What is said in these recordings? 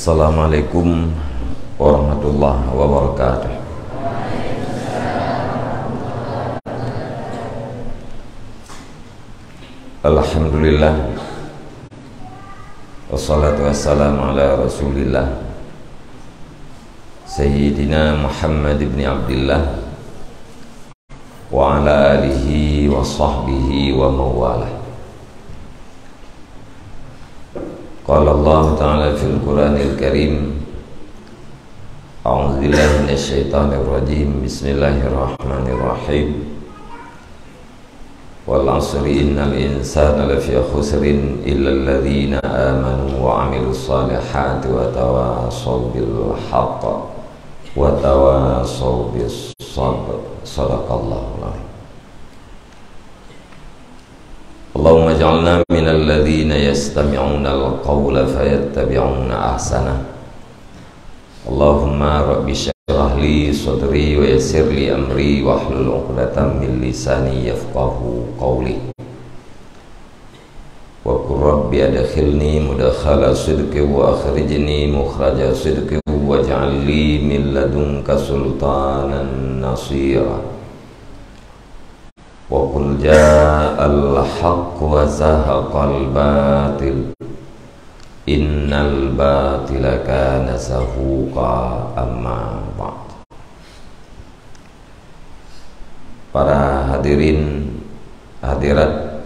Assalamualaikum warahmatullahi wabarakatuh. Alhamdulillah, wassalatu wassalamu ala rasulillah Sayyidina Muhammad ibn Abdillah wa ala alihi wa sahbihi wa mawalah. Qala Allah Ta'ala fil Qur'anil Karim, a'udzu billahi minasy syaithanir rajim. Bismillahirrahmanirrahim. Wal 'asri innal insana lafi khusrin illal ladzina amanu wa 'amilus solihati wa tawashaw bil haqq wa tawashaw bis sabr. Shadaqallahul 'azim. Allahumma ij'alna minal ladzina yastami'una al-qawla fayattabi'una ahsana. Allahumma rabbi shrah li sadri wa yassir li amri wahlul 'uqdatam min lisani yafqahu qawli. Wa qur rabbi adkhilni mudkhala sidqin wa akhrijni mukhraja sidqin waj'al li min ladunka sultanan nasira. Wa qul ja'al haqq wa zahaqal batil innal batila kana zahuqa. Amma ba'd. Para hadirin hadirat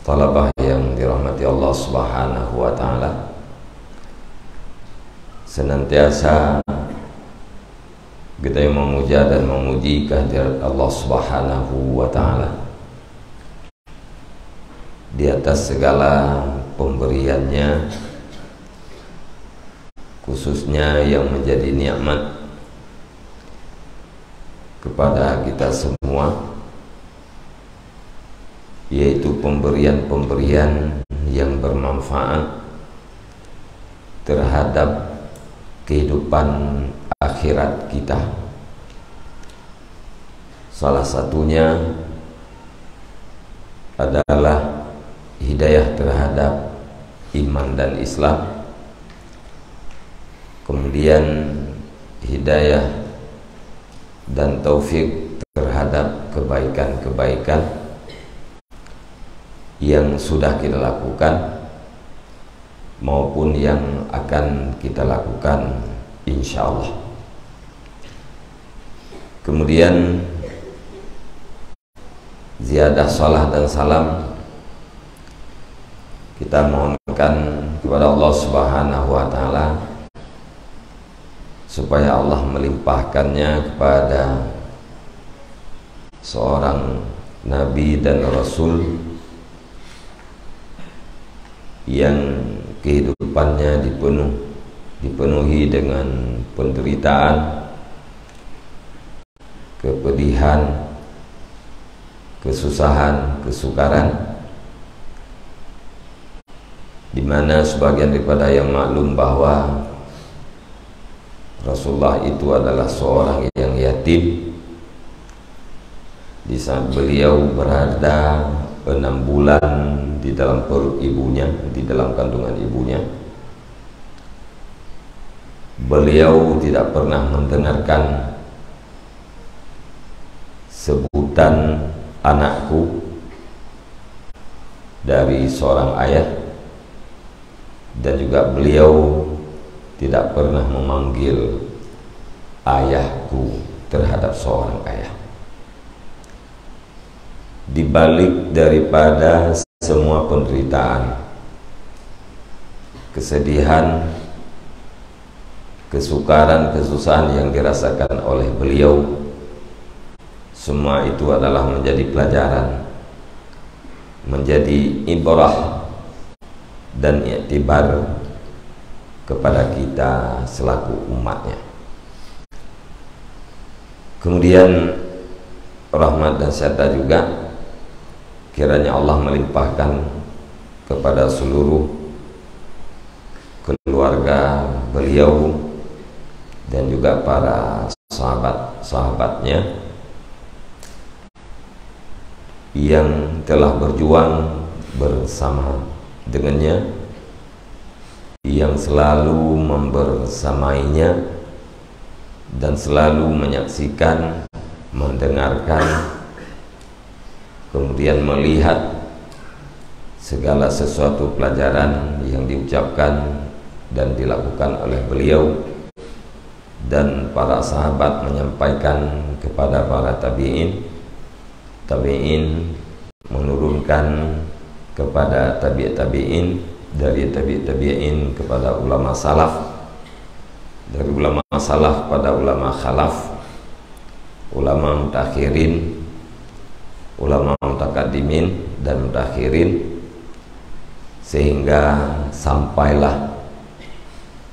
talabah yang dirahmati Allah Subhanahu wa ta'ala, senantiasa kita yang memuja dan memuji kehadirat Allah Subhanahu wa ta'ala di atas segala pemberiannya, khususnya yang menjadi nikmat kepada kita semua, yaitu pemberian-pemberian yang bermanfaat terhadap kehidupan akhirat kita. Salah satunya adalah hidayah terhadap iman dan Islam, kemudian hidayah dan taufik terhadap kebaikan-kebaikan yang sudah kita lakukan maupun yang akan kita lakukan insyaallah. Kemudian ziyadah salat dan salam kita mohonkan kepada Allah Subhanahu wa ta'ala supaya Allah melimpahkannya kepada seorang nabi dan rasul yang kehidupannya dipenuhi dengan penderitaan, kepedihan, kesusahan, kesukaran, di mana sebagian daripada yang maklum bahwa Rasulullah itu adalah seorang yang yatim di saat beliau berada 6 bulan di dalam perut ibunya, di dalam kandungan ibunya. Beliau tidak pernah mendengarkan sebutan anakku dari seorang ayah, dan juga beliau tidak pernah memanggil ayahku terhadap seorang ayah. Di balik daripada semua penderitaan, kesedihan, kesukaran, kesusahan yang dirasakan oleh beliau, semua itu adalah menjadi pelajaran, menjadi ibrah dan iktibar kepada kita selaku umatnya. Kemudian rahmat dan serta juga kiranya Allah melimpahkan kepada seluruh keluarga beliau dan juga para sahabat-sahabatnya yang telah berjuang bersama dengannya yang selalu membersamainya dan selalu menyaksikan, mendengarkan, kemudian melihat segala sesuatu pelajaran yang diucapkan dan dilakukan oleh beliau dan para sahabat menyampaikan kepada para tabi'in menurunkan kepada tabi'in, dari tabi'in kepada ulama salaf, dari ulama salaf pada ulama khalaf, ulama mutakhirin, ulama mutakaddimin dan mutakhirin, sehingga sampailah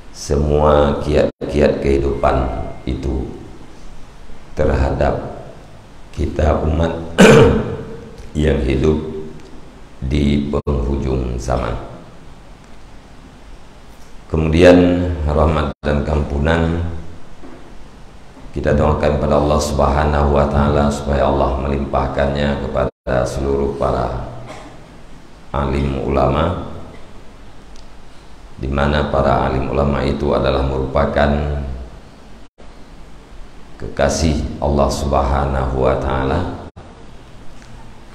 semua kiat-kiat kehidupan itu terhadap kita umat yang hidup di penghujung zaman. Kemudian rahmat dan kampunan kita doakan kepada Allah Subhanahu wa taala supaya Allah melimpahkannya kepada seluruh para alim ulama, di mana para alim ulama itu adalah merupakan kekasih Allah Subhanahu wa taala,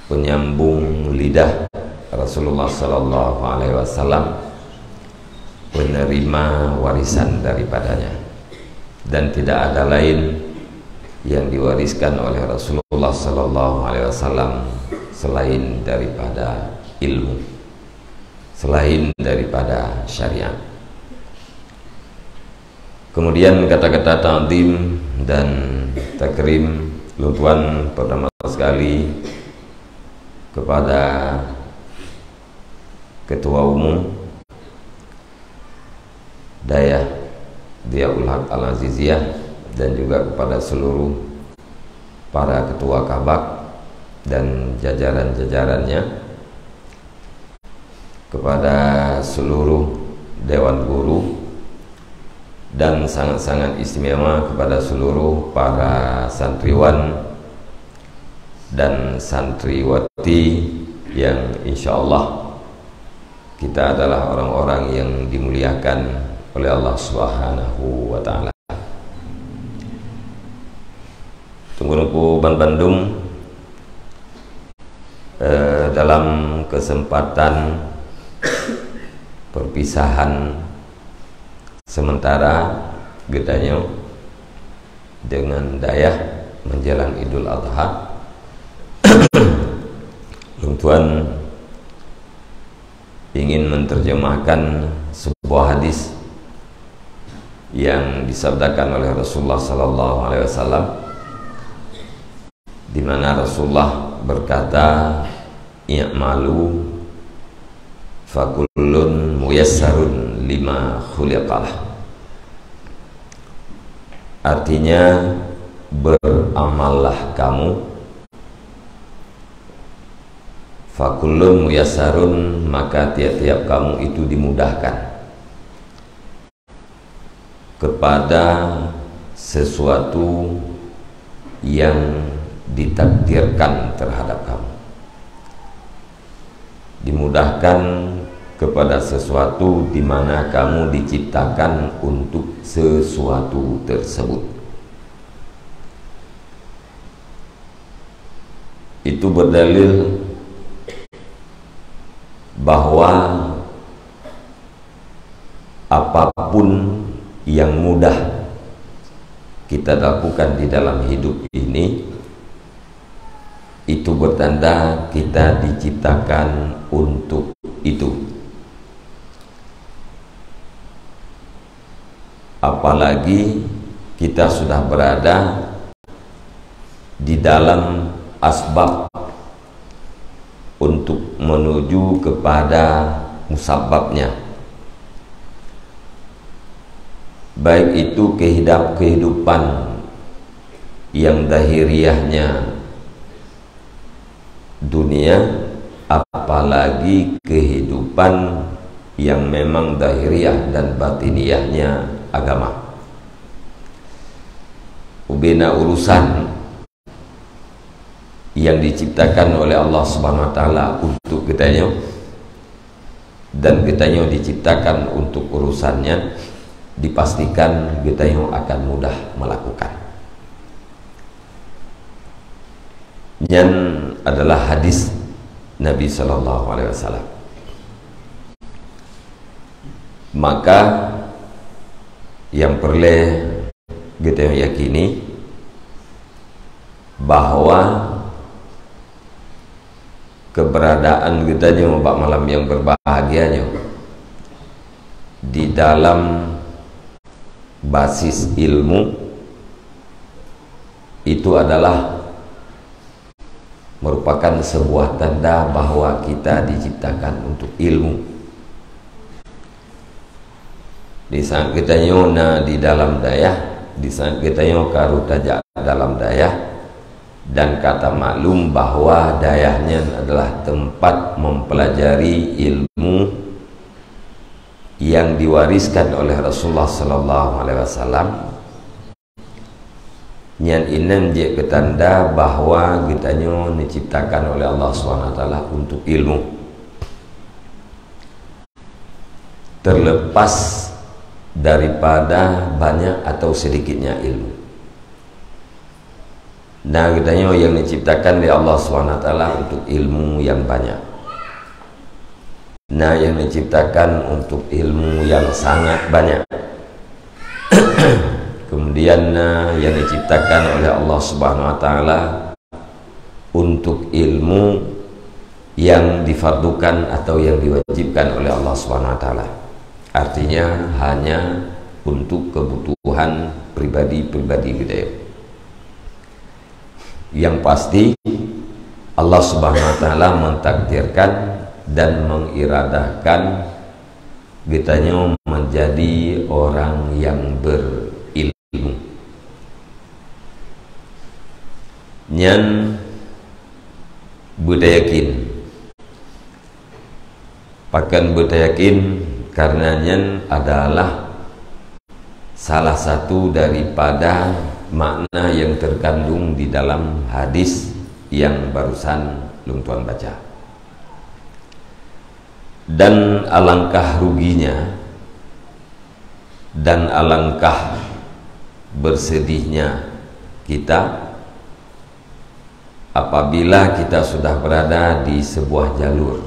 penyambung lidah Rasulullah sallallahu alaihi wasallam, penerima warisan daripadanya, dan tidak ada lain yang diwariskan oleh Rasulullah sallallahu alaihi wasallam selain daripada ilmu, selain daripada syariat. Kemudian kata-kata ta'zim dan takrim luntuan pertama sekali kepada Ketua Umum Dayah Dhiaul Haq Al-Aziziyah dan juga kepada seluruh para ketua kabak dan jajaran-jajarannya, kepada seluruh dewan guru, dan sangat-sangat istimewa kepada seluruh para santriwan dan santriwati yang insya Allah kita adalah orang-orang yang dimuliakan oleh Allah Subhanahu wa taala. Tunggu-tunggu Bandung dalam kesempatan perpisahan sementara gedanya dengan Dayah menjelang Idul Adha, Tuan ingin menerjemahkan sebuah hadis yang disabdakan oleh Rasulullah sallallahu alaihi wasallam, di mana Rasulullah berkata, "I'malu fakullun muyassarun lima khuliqalah." Artinya, beramallah kamu, fakullun muyassarun, maka tiap-tiap kamu itu dimudahkan kepada sesuatu yang ditakdirkan terhadap kamu, dimudahkan kepada sesuatu di mana kamu diciptakan untuk sesuatu tersebut. Itu berdalil bahwa apapun yang mudah kita lakukan di dalam hidup ini, itu bertanda kita diciptakan untuk itu. Apalagi kita sudah berada di dalam asbab untuk menuju kepada musabbabnya, baik itu kehidupan yang dahiriahnya dunia, apalagi kehidupan yang memang dahiriah dan batiniahnya agama. Ubena urusan yang diciptakan oleh Allah Subhanahu wa taala untuk kitanya, dan kitanya diciptakan untuk urusannya, dipastikan kitanya akan mudah melakukan. Yang adalah hadis Nabi Sallallahu Alaihi Wasallam. Maka yang perlu kita yakini bahwa keberadaan kita di malam yang berbahagianya di dalam basis ilmu itu adalah merupakan sebuah tanda bahwa kita diciptakan untuk ilmu. Di saat kita nyona di dalam daya, di saat kita nyokaru tajak dalam daya, dan kata maklum bahwa dayahnya adalah tempat mempelajari ilmu yang diwariskan oleh Rasulullah Sallallahu Alaihi Wasallam. Yang ini je ketanda bahwa kita diciptakan oleh Allah SWT untuk ilmu, terlepas daripada banyak atau sedikitnya ilmu. Nah, kitanya yang diciptakan oleh Allah SWT untuk ilmu yang banyak. Nah, yang diciptakan untuk ilmu yang sangat banyak. Kemudian yang diciptakan oleh Allah Subhanahu Wa Taala untuk ilmu yang difardukan atau yang diwajibkan oleh Allah Subhanahu Wa Taala. Artinya hanya untuk kebutuhan pribadi-pribadi kita. Yang pasti Allah Subhanahu Wa Taala mentakdirkan dan mengiradahkan kitanya menjadi orang yang berilmu. Nyan budayakin pakan budayakin karena nyan adalah salah satu daripada makna yang terkandung di dalam hadis yang barusan Lung Tuan baca. Dan alangkah ruginya dan alangkah bersedihnya kita apabila kita sudah berada di sebuah jalur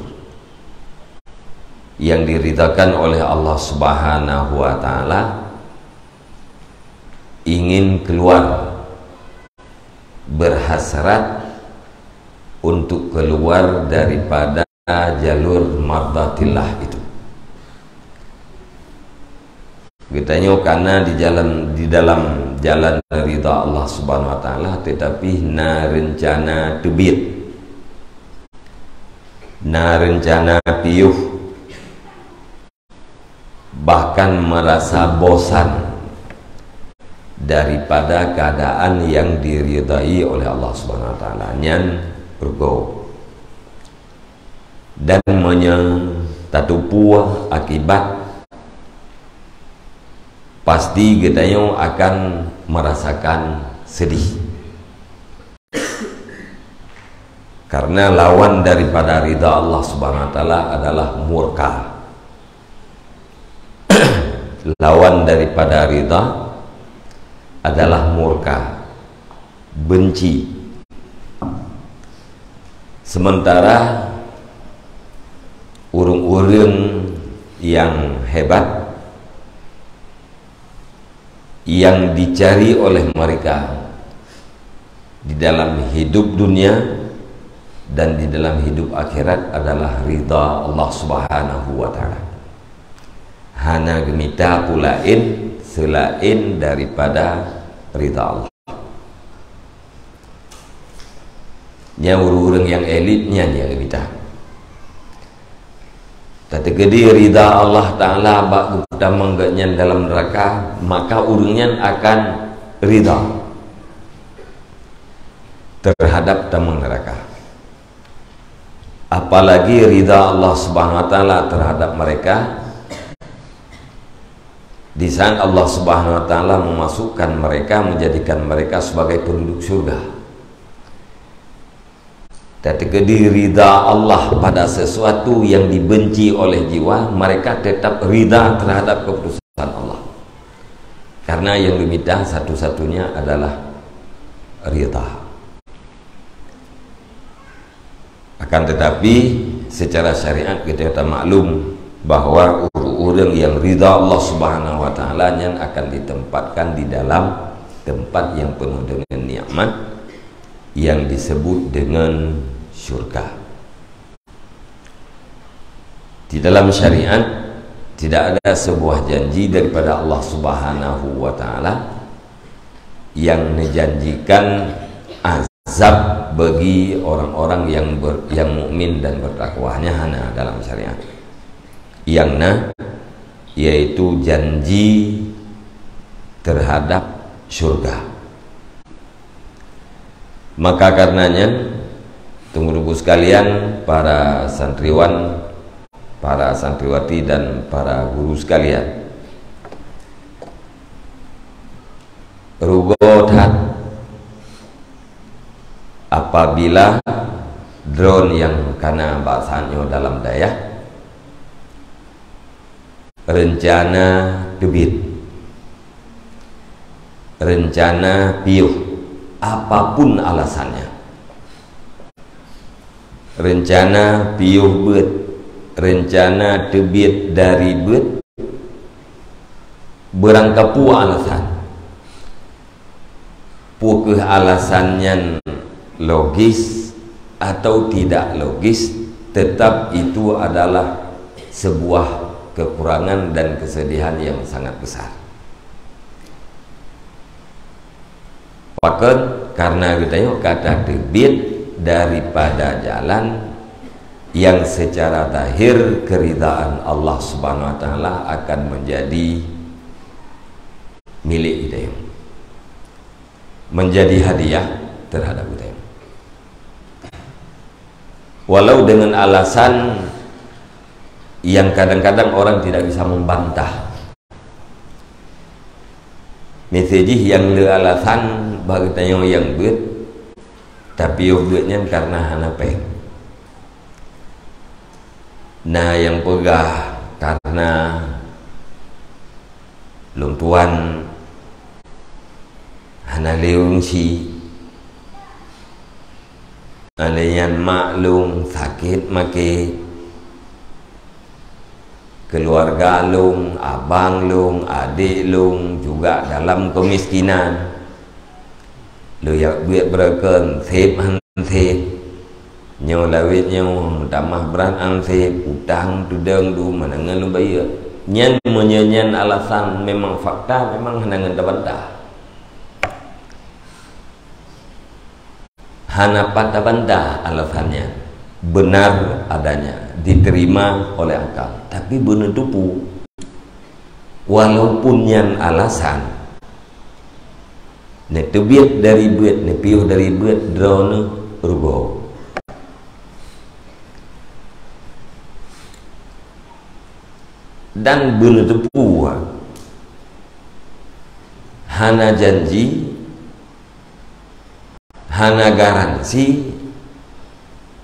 yang diridhakan oleh Allah Subhanahu Wa Taala, ingin keluar, berhasrat untuk keluar daripada jalur mardatillah itu. Kitanya karena di dalam jalan ridha Allah Subhanahu Wa Taala, tetapi na rencana tebit, na rencana piuh, bahkan merasa bosan daripada keadaan yang diridai oleh Allah Subhanahu Wa Taala, nyan bergo dan menyetatupuah akibat, pasti kitanya akan merasakan sedih. Karena lawan daripada ridha Allah Subhanahu Wa Taala adalah murka. Lawan daripada ridha adalah murka, benci. Sementara urung-urung yang hebat yang dicari oleh mereka di dalam hidup dunia dan di dalam hidup akhirat adalah ridha Allah Subhanahu Wa Taala. Hana gemita pulain selain daripada ridha Allah. Nya urung yang elitnya nya gemita. Tadi gede ridha Allah Ta'ala bak kita menggaknya dalam neraka, maka urungnya akan ridha terhadap tamu neraka. Apalagi ridha Allah Subhanahu Wa Ta'ala terhadap mereka di saat Allah Subhanahu Wa Ta'ala memasukkan mereka, menjadikan mereka sebagai penduduk surga. Ketika ridha Allah pada sesuatu yang dibenci oleh jiwa, mereka tetap ridha terhadap keputusan Allah. Karena yang diminta satu-satunya adalah ridha. Akan tetapi secara syariat kita maklum bahwa orang yang ridha Allah Subhanahu wa taala yang akan ditempatkan di dalam tempat yang penuh dengan nikmat yang disebut dengan surga. Di dalam syariat tidak ada sebuah janji daripada Allah Subhanahu wa taala yang menjanjikan azab bagi orang-orang yang mukmin dan bertakwanya hana dalam syariat. Yang yaitu janji terhadap surga. Maka karenanya tunggu-tunggu sekalian, para santriwan, para santriwati dan para guru sekalian, rugotan apabila drone yang karena bahasanya dalam daya rencana debit, rencana piuh, apapun alasannya, rencana piuh bet, rencana debit dari bet, berangkapu alasan, pukul alasannya logis atau tidak logis, tetap itu adalah sebuah kekurangan dan kesedihan yang sangat besar. Bahkan karena kita kata debit daripada jalan yang secara zahir keridhaan Allah Subhanahu wa taala akan menjadi milik kita, menjadi hadiah terhadap kita. Walau dengan alasan yang kadang-kadang orang tidak bisa membantah. Mesejih yang le alasan bagi tanya yang bet, tapi yang betnya karena hana peng. Nah yang pegah karena luntuan hana leung si, ada yang maklum sakit make keluarga lung, abang lung, adik lung juga dalam kemiskinan. Lu yak buat berakan sep han sep, nyaw lawit nyaw tamah beran an sep, utang tudang du manangan lu bayar. Nyan menyanyian alasan memang fakta, memang hanangan terbantah. Hana patah bantah alasannya, benar adanya, diterima oleh akal, tapi benar tupu. Walaupun yang alasan ne tebiat dari buat, ne piuh dari buat, drone rugo. Dan benar tupu hana janji, hana garansi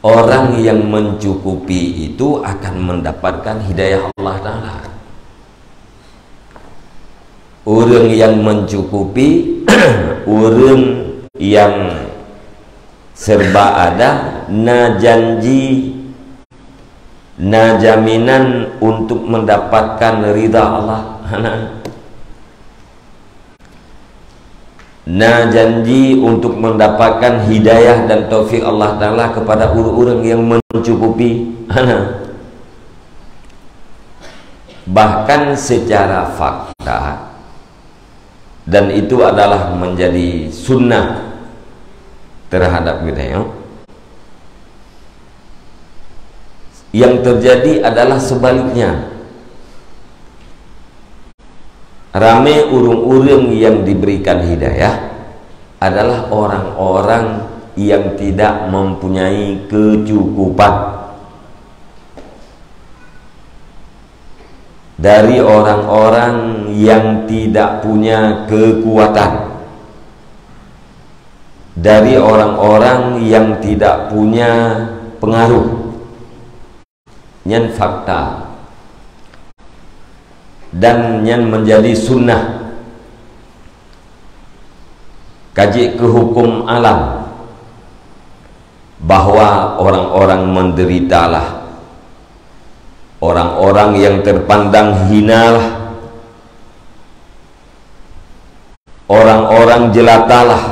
orang yang mencukupi itu akan mendapatkan hidayah Allah Ta'ala. Orang yang mencukupi, orang yang serba ada, na janji, na jaminan untuk mendapatkan ridha Allah. Na janji untuk mendapatkan hidayah dan taufik Allah Ta'ala kepada orang-orang yang mencukupi. Bahkan secara fakta, dan itu adalah menjadi sunnah terhadap kita ya, yang terjadi adalah sebaliknya. Ramai urung-urung yang diberikan hidayah adalah orang-orang yang tidak mempunyai kecukupan. Dari orang-orang yang tidak punya kekuatan. dari orang-orang yang tidak punya pengaruh, nyen fakta, dan nyen menjadi sunnah kaji ke hukum alam bahwa orang-orang menderitalah, orang-orang yang terpandang hinalah, orang-orang jelatalah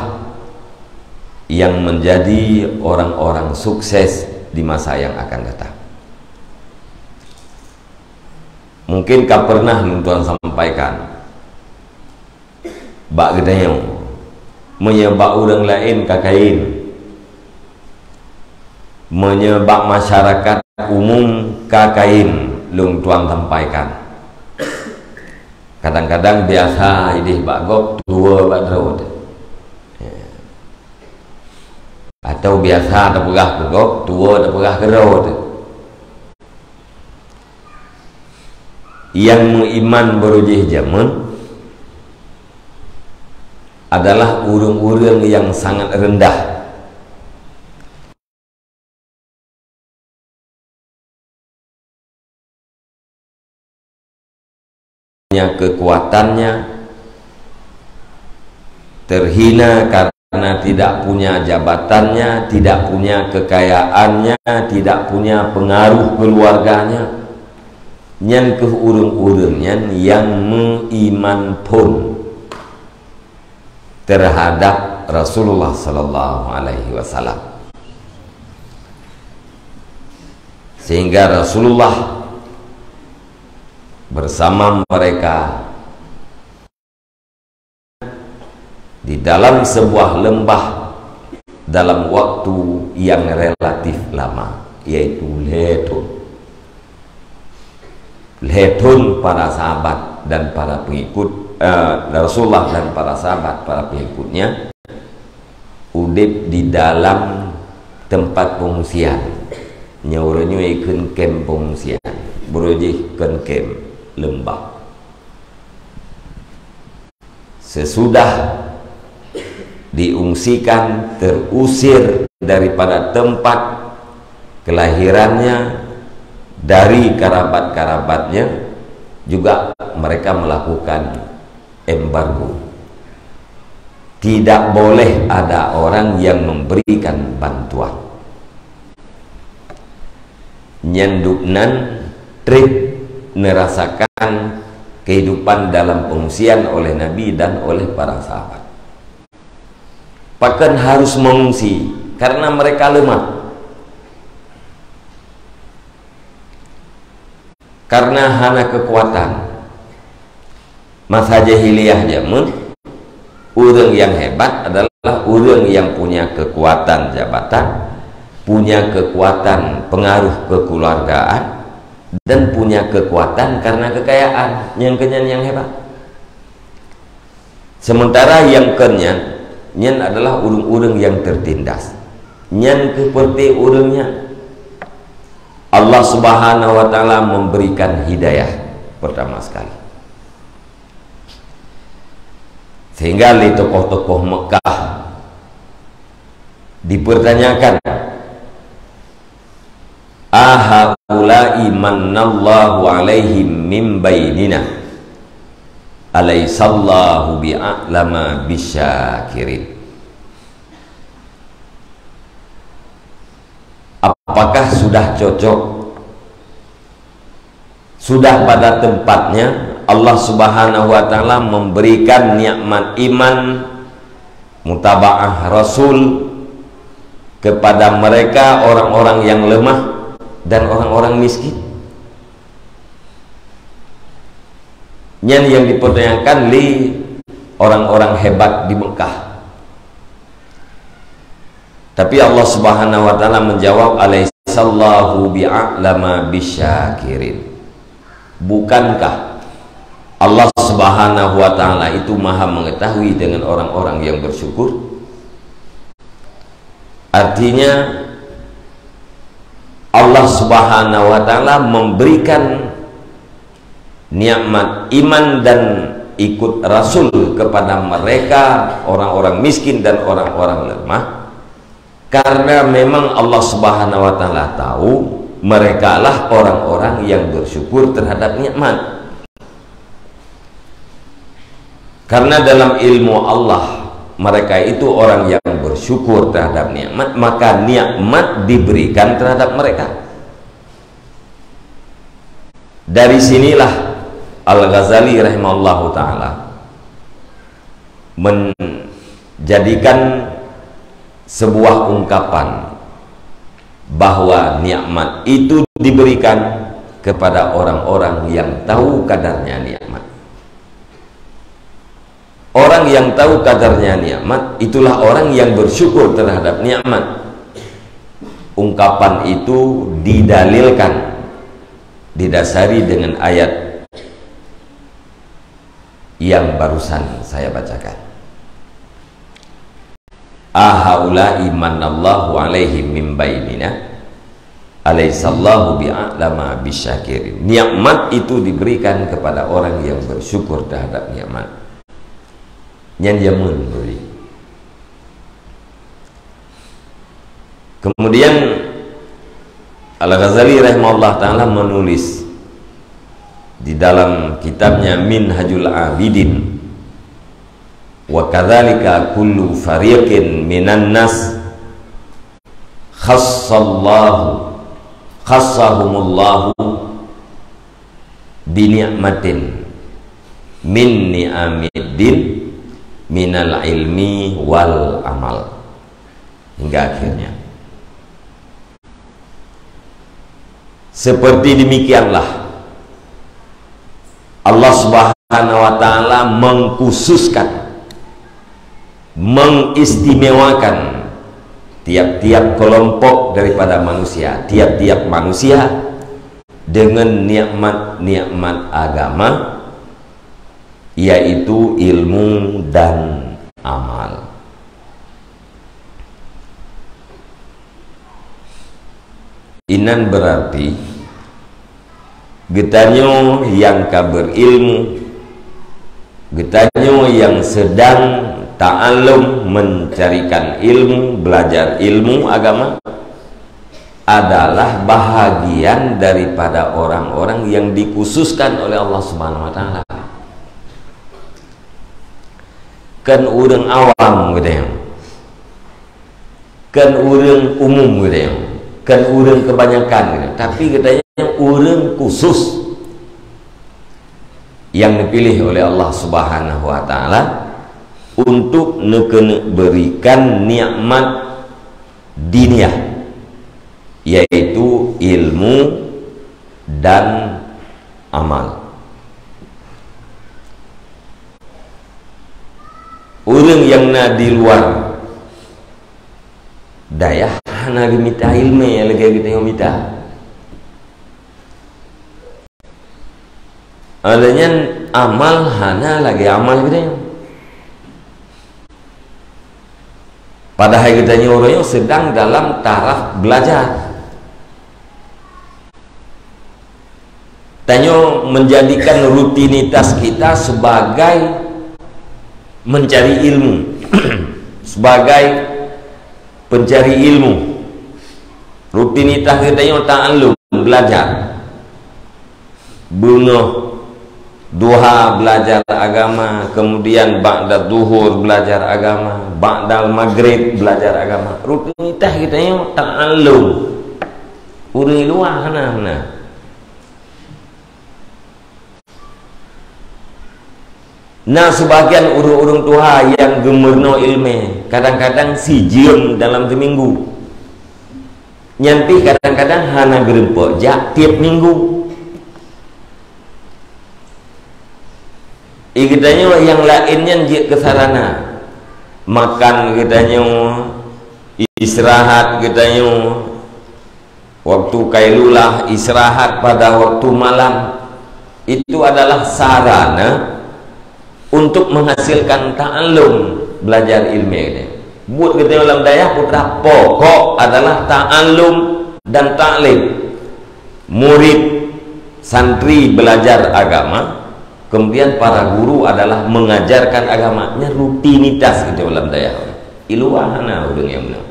yang menjadi orang-orang sukses di masa yang akan datang. Mungkin kau pernah Tuan sampaikan bak gedayang menyebab orang lain kakain, menyebab masyarakat umum kakain lung Tuan sampaikan. Kadang-kadang biasa idih bak gop tua bak drod, atau biasa ada pegah ke gop tua ada pegah ke drod. Yang mengiman berujih zaman adalah urang-urang yang sangat rendah, kekuatannya terhina karena tidak punya jabatannya, tidak punya kekayaannya, tidak punya pengaruh keluarganya. Nyan ke urang-urang yang mengiman pun terhadap Rasulullah sallallahu alaihi wasallam, sehingga Rasulullah bersama mereka di dalam sebuah lembah dalam waktu yang relatif lama, yaitu Letun para sahabat dan para pengikut Rasulullah dan para sahabat, para pengikutnya udip di dalam tempat pengungsian, nyawurnya ikut kem pengungsian, berujih ke kem lembah. Sesudah diungsikan, terusir daripada tempat kelahirannya, dari kerabat-kerabatnya, juga mereka melakukan embargo. Tidak boleh ada orang yang memberikan bantuan. Nyenduknan trip merasakan kehidupan dalam pengungsian oleh Nabi dan oleh para sahabat. Bahkan harus mengungsi karena mereka lemah, karena hana kekuatan. Masa jahiliyah zaman, orang yang hebat adalah orang yang punya kekuatan jabatan, punya kekuatan pengaruh kekeluargaan, dan punya kekuatan karena kekayaan. Yang kenyan yang hebat. Sementara yang kenyan nyan adalah urang-urang yang tertindas. Nyan seperti urangnya Allah Subhanahu wa ta'ala memberikan hidayah pertama sekali, sehingga li tokoh-tokoh Mekah dipertanyakan, ahaulai mannallahu alaihim min bainina alaisallahu bi'a'lama bisyakirin. Apakah sudah cocok, sudah pada tempatnya Allah Subhanahu wa ta'ala memberikan nikmat iman, mutaba'ah Rasul kepada mereka orang-orang yang lemah dan orang-orang miskin? Yang dipertanyakan li orang-orang hebat di Mekah. Tapi Allah Subhanahu wa ta'ala menjawab, alaihissallahu bi'a'lama bisyakirin. Bukankah Allah Subhanahu wa ta'ala itu maha mengetahui dengan orang-orang yang bersyukur? Artinya Allah Subhanahu wa ta'ala memberikan nikmat iman dan ikut Rasul kepada mereka orang-orang miskin dan orang-orang lemah, karena memang Allah Subhanahu wa taala tahu mereka lah orang-orang yang bersyukur terhadap nikmat. Karena dalam ilmu Allah mereka itu orang yang bersyukur terhadap nikmat, maka nikmat diberikan terhadap mereka. Dari sinilah Al-Ghazali rahimahullahu ta'ala menjadikan sebuah ungkapan bahwa nikmat itu diberikan kepada orang-orang yang tahu kadarnya nikmat. Orang yang tahu kadarnya nikmat itulah orang yang bersyukur terhadap nikmat. Ungkapan itu didalilkan, didasari dengan ayat yang barusan saya bacakan. Ahaula'i manallahu alaihim min bainina alaihissallahu bi'a'lama bisyakirin. Nikmat itu diberikan kepada orang yang bersyukur terhadap nikmat. Yang dia memberi. Kemudian Al-Ghazali rahimahullah ta'ala menulis di dalam kitabnya Minhajul Abidin, wa kadzalika kullu fariqin minan nas khassahumullahu bi ni'matin min ni'amiddin minal ilmi wal amal, hingga akhirnya. Seperti demikianlah Allah Subhanahu wa ta'ala mengkhususkan, mengistimewakan tiap-tiap kelompok daripada manusia, tiap-tiap manusia dengan nikmat-nikmat agama, yaitu ilmu dan amal. Inan berarti getanyo yang berilmu, getanyo yang sedang ta'allum, mencarikan ilmu, belajar ilmu agama, adalah bahagian daripada orang-orang yang dikhususkan oleh Allah Subhanahu wa ta'ala. Kan orang awam gitu ya, kan orang umum gitu ya, kan orang kebanyakan gitu. Tapi katanya orang khusus yang dipilih oleh Allah Subhanahu wa ta'ala untuk berikan nikmat diniyah, yaitu ilmu dan amal. Orang yang nak di luar daya hana minta ilmu yang lagi kita yang minta. Adanya amal hana lagi amal kita. Padahal kita ni orang yang sedang dalam taraf belajar. Tanya menjadikan rutinitas kita sebagai mencari ilmu, sebagai pencari ilmu. Rutinitas kita yang ta'allum, belajar. Bunga duha belajar agama, kemudian ba'da duhur belajar agama, ba'dal maghrib belajar agama. Rutinitas kita yang ta'allum. Uri luar mana. Nah, sebagian urung-urung tuha yang gemerno ilmu kadang-kadang si jam dalam seminggu, nyanti kadang-kadang hana gerempok jak tiap minggu. Kitanya yang lainnya jik kesarana makan, kitanya istirahat, kitanya waktu kailulah istirahat pada waktu malam, itu adalah sarana untuk menghasilkan ta'allum, belajar ilmu ini. Buat kita dalam daya putra pokok adalah ta'allum dan ta'lim. Murid santri belajar agama, Kemudian para guru adalah mengajarkan agamanya rutinitas gitu dalam daya. Iluahana udang yang benar.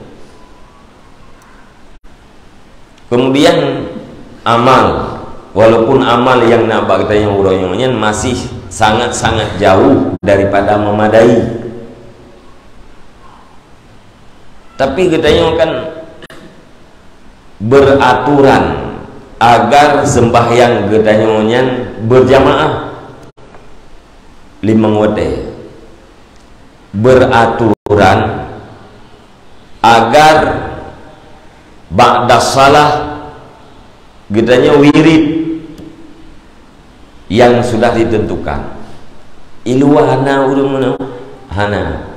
Kemudian amal, walaupun amal yang nampak kita yang urang-urangnya masih sangat-sangat jauh daripada memadai. Tapi kita kan beraturan agar sembahyang getanya berjamaah 5 waktu, beraturan agar ba'da salah getanya wirid yang sudah ditentukan. Iluahana urang hana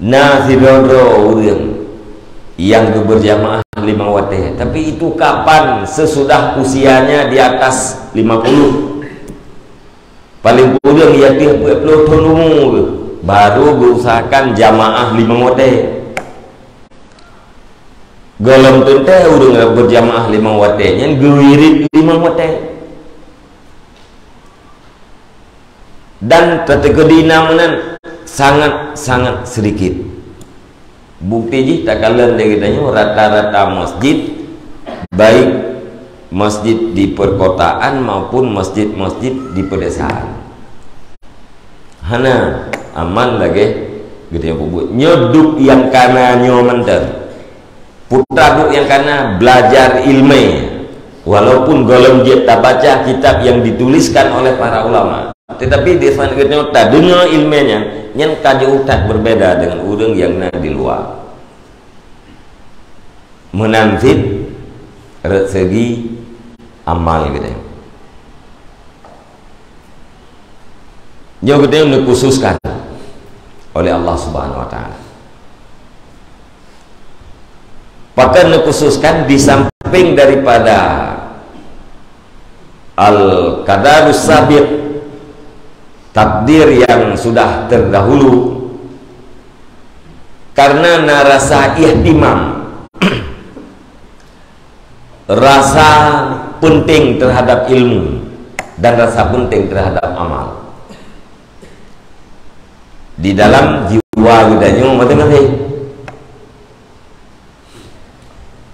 nazidodro urang yang berjamaah 5 waktu. Tapi itu kapan? Sesudah usianya di atas 50. Paling kurang ya 30 tahun umur baru berusahakan jamaah 5 waktu. Golong tente urang berjamaah 5 waktu nya gewirid 5 waktu. Dan tetekedina menan sangat-sangat sedikit. Bukti ji tak kalian katanya rata-rata masjid, baik masjid di perkotaan maupun masjid-masjid di pedesaan, hana aman lagi gitu ya bu. Nyoduk yang kana nyomanter, putra duk yang kana belajar ilmu, walaupun golong dia tak baca kitab yang dituliskan oleh para ulama, tetapi di sana kita tak dengar ilmunya. Yang kaji utak berbeda dengan orang yang di luar. Menanfit segi amal gitu. Yang kita dikhususkan oleh Allah Subhanahu Wa Taala. Bahkan dikhususkan di samping daripada al-qadarus sabiq, takdir yang sudah terdahulu, karena rasa ihtimam, rasa penting terhadap ilmu dan rasa penting terhadap amal di dalam jiwa gedanya mati-mati.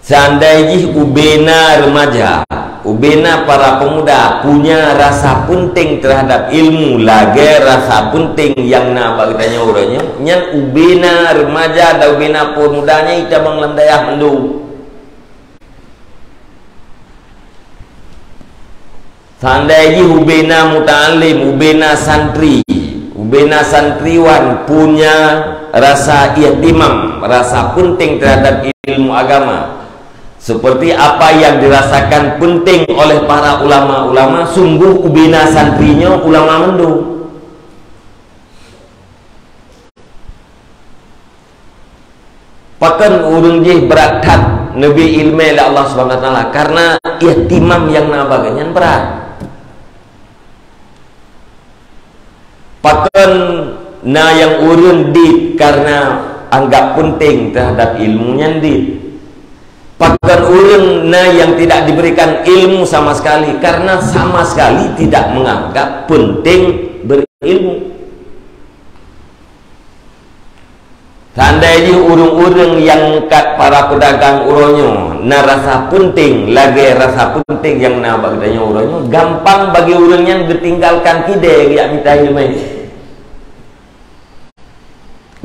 Seandainya ubena remaja, ubena para pemuda punya rasa penting terhadap ilmu, lagi rasa penting yang nak bagitanya orangnya, nyan ubena remaja dan ubena pemudanya kita menglandayah mendu. Seandainya ubena muta'alim, ubena santri, ubena santriwan punya rasa ihtimam, rasa penting terhadap ilmu agama, seperti apa yang dirasakan penting oleh para ulama-ulama, sungguh ubina santrinya ulama mendu. Pakan urung jih berakat Nabi ilmu oleh Allah Subhanahu Wa Taala karena ihtimam yang nabaganya berat. Pakan na yang urung di karena anggap penting terhadap ilmunya di. Bahkan orang yang tidak diberikan ilmu sama sekali karena sama sekali tidak menganggap penting berilmu. Seandainya orang-orang yang kat para pedagang uronyo na rasa penting, lagi rasa penting yang na bagdanya uronyo, gampang bagi orang yang ditinggalkan kide yang minta ilmu.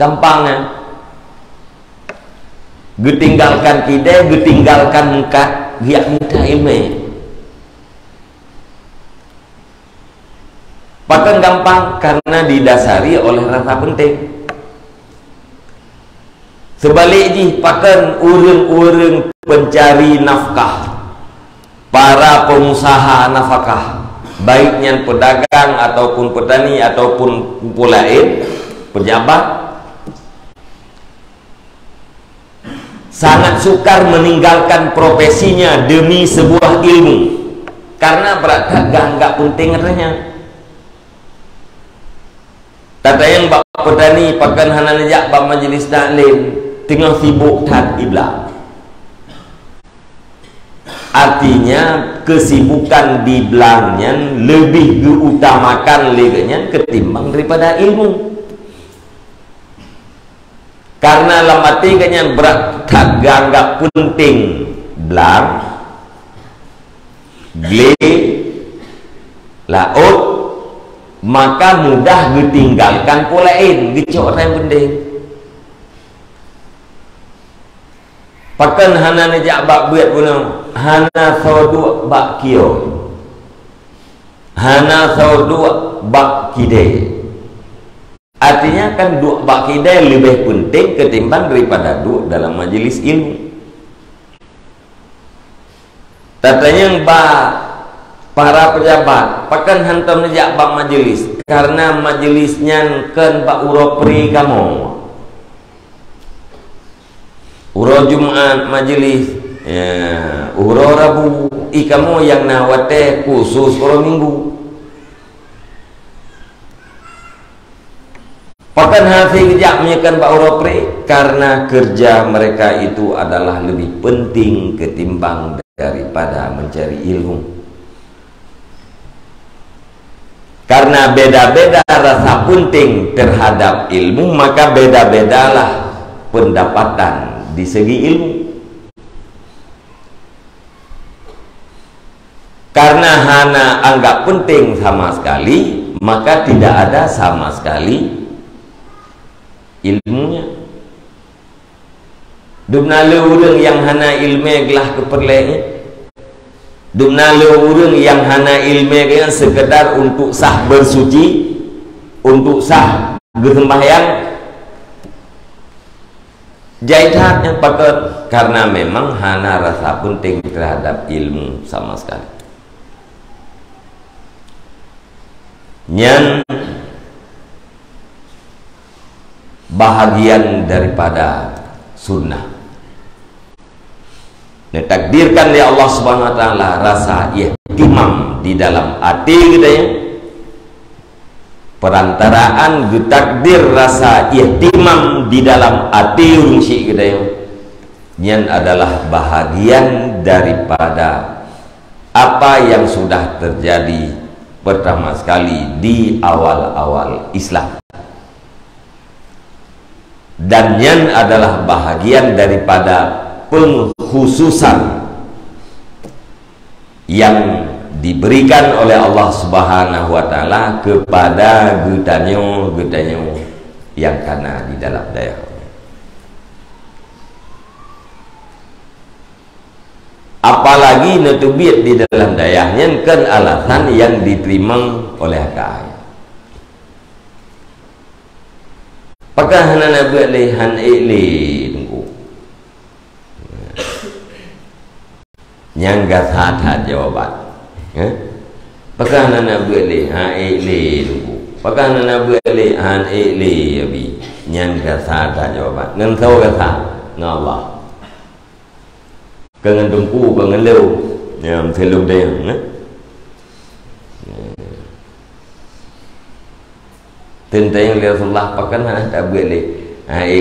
Gampang kan? Getinggalkan kita, getinggalkan muka, dia minta ilmu. Bahkan gampang karena didasari oleh rasa penting. Sebaliknya, bahkan urang-urang pencari nafkah, para pengusaha nafkah, baiknya pedagang ataupun petani ataupun pulain, pejabat, sangat sukar meninggalkan profesinya demi sebuah ilmu karena berat gak penting katanya. Tata yang bak petani pakan hananajak bak majlis taklim tengah sibuk tad iblah. artinya kesibukan di belakangnya lebih diutamakan leganya ketimbang daripada ilmu. Karena lamati kanya berat tak ganggap penting belang gle laut, maka mudah ditinggalkan polain gecok yang penting. Pakan hana nejak bak buat pun hana saudu bak kio, hana saudu bak kide. Artinya kan dua bak kide lebih penting ketimbang daripada dua dalam majelis ilmu. Tatanya para pejabat pakan hantam nejak bak majelis karena majelisnya kan bak uropri kamu uro Jumat majelis uro Rabu ikamu yang nawate khusus uro Minggu. Pakan hasil kerja menyekan Pak Uropre karena kerja mereka itu adalah lebih penting ketimbang daripada mencari ilmu. Karena beda-beda rasa penting terhadap ilmu, maka beda-bedalah pendapatan di segi ilmu. Karena hana anggap penting sama sekali, maka tidak ada sama sekali ilmunya. Dumnale urang yang hana ilmu gelah keperlengnya, dumnale urang yang hana ilmu yang sekedar untuk sah bersuci, untuk sah bersembahyang, jahitan yang pakai karena memang hana rasa penting terhadap ilmu sama sekali. Yang bahagian daripada sunnah. Ditakdirkan oleh Allah Subhanahu wa taala rasa ihtimam di dalam hati kita ya. Perantaraan ditakdir rasa ihtimam di dalam hati urungsi kita ya. Yang adalah bahagian daripada apa yang sudah terjadi pertama sekali di awal-awal Islam. Dan yang adalah bahagian daripada pengkhususan yang diberikan oleh Allah Subhanahu wa taala kepada gedanyo yang kana di dalam daerah. Apalagi netubit di dalam daerahnya kan alasan yang diterima oleh akal. Pakai hana buat lehan tunggu nyangga saat jawaban pakai hana buat lehan tunggu pakai hana buat lehan abi nyangga saat jawaban ngan tahu kata ngallah kengan tunggu kengan leu yang selum dia tentang Rasulullah pakan tak buat le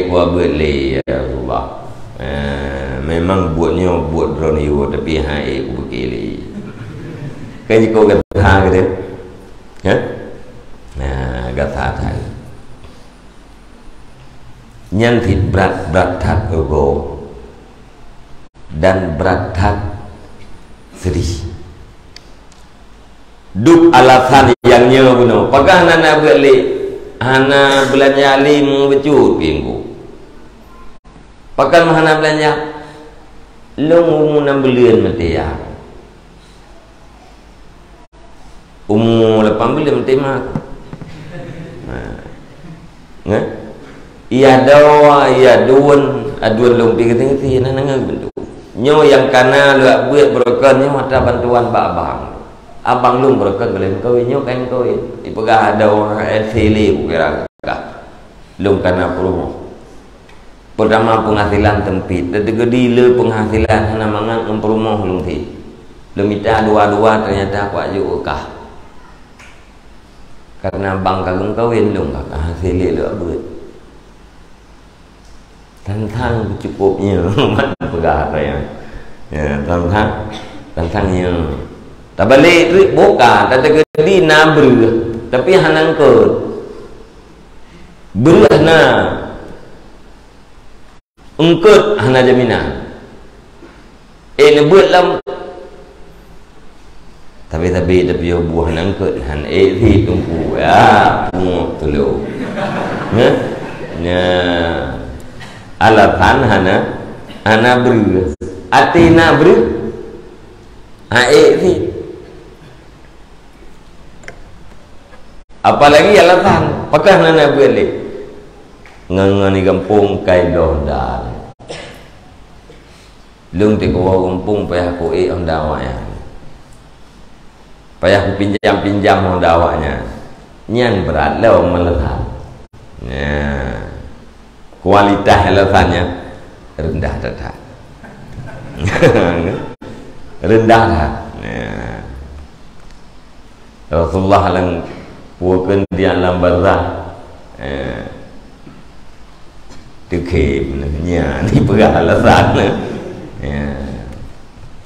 kuah buat le ya Rasulullah memang buatnya buat drone itu tapi aku begini kan jika kata gitu ya kata tadi nyantit berat tat ego dan berat tat sedih duk alasan yang nyebuno pakai nana buat le hana belanja lim becut pinggu pakai hana belanja long umum 6 bulan mati ya umum 8 bulan mati mak iya dawa iya duan aduan long tinggi nana bentuk nyo yang kana lu buat broken nyo mata bantuan babang abang lung berkat boleh kau nyo kan kau ipegah ada orang sili kira lung kana promo pertama penghasilan tempit gede le penghasilan hana mangang mempromo lung ti lemita dua ternyata aku aju kah karena bang kagum kawin lung kah sili lu buat tentang cukupnya mana pegah ya tentang tentangnya tak balik buka tak tergedi nabru tapi hanang ke belah na engkut hana jaminan buat lam tapi buah nangkut han thi tungku pungo tulu alatan hana beri atina beri thi apalagi alatan pakah nana boleh ngangani kampung kai dodan lung ti ko kampung payah ko on dawanya payah aku pinjam orang dakwahnya nyan berat lah melekat kualitas letaknya rendah tak rendah tak Rasulullah lang puakan dia alam barzah tukib ni perah letak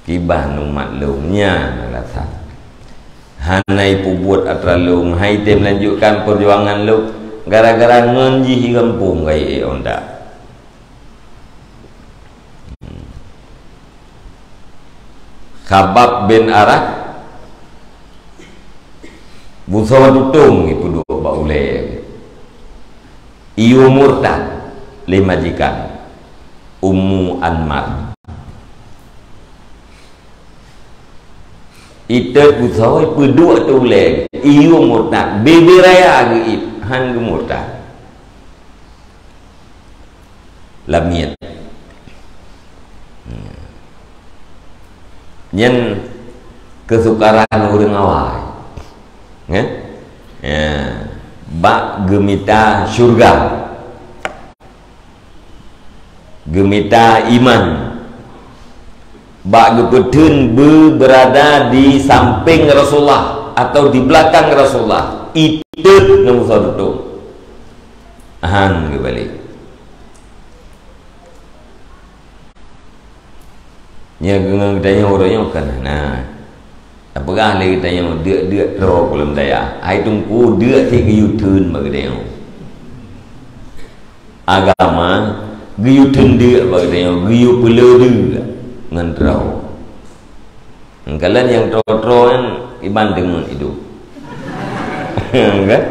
kibah numat lumnya letak hanai pubuat atralung hai tem lanjutkan perjuangan lu gara-gara ngenji kampung kai onda Khabab bin Arak busawa tutung ipu dua baule iu murtad le majikan Ummu Anmar ita pusawai pedua tu leg iyo murtad bebe raya geip han ge murtad lamiat nyen kesukaran urang awai bak gemita surga gemita iman bak gepedun berada di samping Rasulullah atau di belakang Rasulullah itu nombor satu kembali nya gengang tanya orangnya kan nah apakah lagi tanya dia roh belum daya ai tungku dia ti geyutun bagdeo agama geyutun dia bagdeo geyu peleu ngendrau kalian yang tro-tro kan iban dengan hidup kan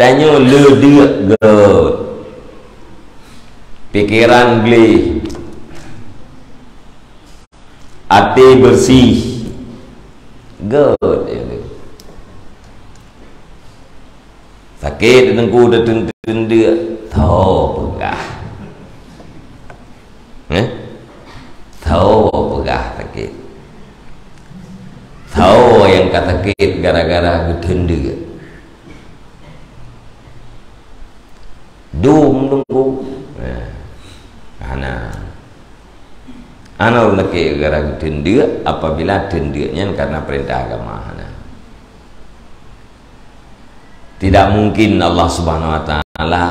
tanya le dia god pikiran geli hati bersih god sakit tengku datang dia tahu pegah tahu pegah sakit tahu yang kata sakit gara-gara gedenda tunggu ana laki gara gedenda apabila dendanya karena perintah agama tidak mungkin Allah Subhanahu wa taala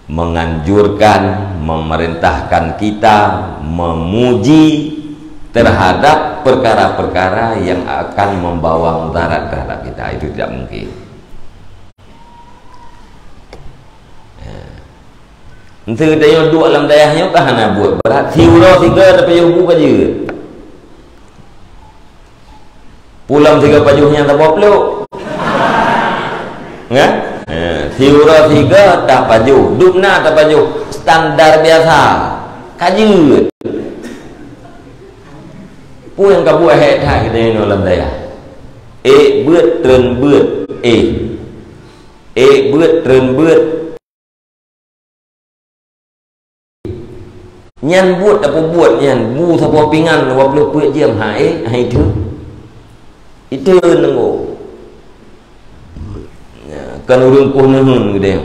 menganjurkan, memerintahkan kita memuji terhadap perkara-perkara yang akan membawa mudarat terhadap kita. Itu tidak mungkin. Nanti dia dua dalam dayahnya kan nak buat berat. Tiura tiga ada pajuh buka je. Pulang tiga pajuhnya tak apa peluk. Kan? Tiura tiga tak pajuh, dupna tak pajuh, standar biasa, kaji. Pu yang kabu head ha kita ni dalam daya. Beut tren beut, beut tren beut. Nyan buat apa buat nyan, bu sapa pingan apa boleh buat jam ha hai tu. Itu nengok. Kan urung kuh nehun gede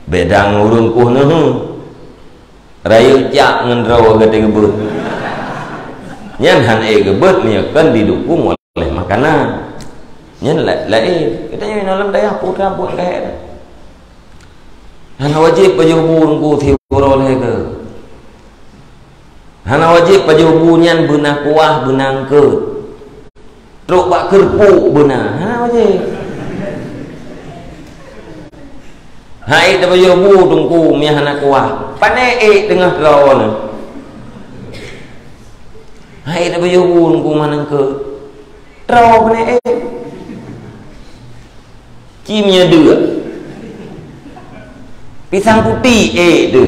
bedang urung kuh nehun rayu jak ngendraw gede gebut nyan han gebut ni kan didukung oleh makanan nyan lain kita dalam daya putra buat kayak han wajib pajuh burung ku thiur oleh ke Hana wajib pajubunyan benah kuah benang ke. Truk bak kerpuk benah. Hana wajib. Hai dah pajubu tungku mi hana kuah. Panai tengah draw ni. Hai dah pajubu tungku manang ke. Draw panai Cimnya dua. Pisang putih tu.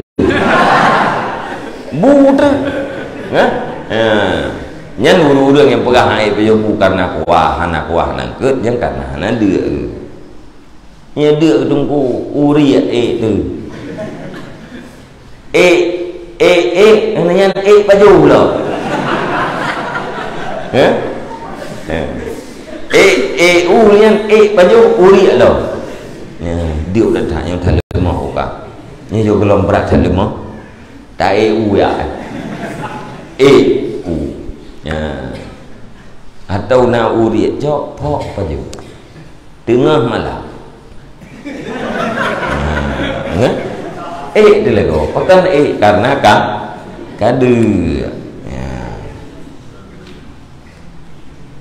Bu tu. Nyan urang yang pegang air pajubu karena kuah hana nangkut yang karena hana dua. Nya dua tungku uri tu. Nyan paju pula. Urian baju uri lo. Ya, dia dah tak yang tak lemah ka. Ni jo belum berat tak lemah. Tak u ya. U. Ya. Atau na uri jok pok baju. Tengah malam. Dia lego. Pakan karena kadu. Ya.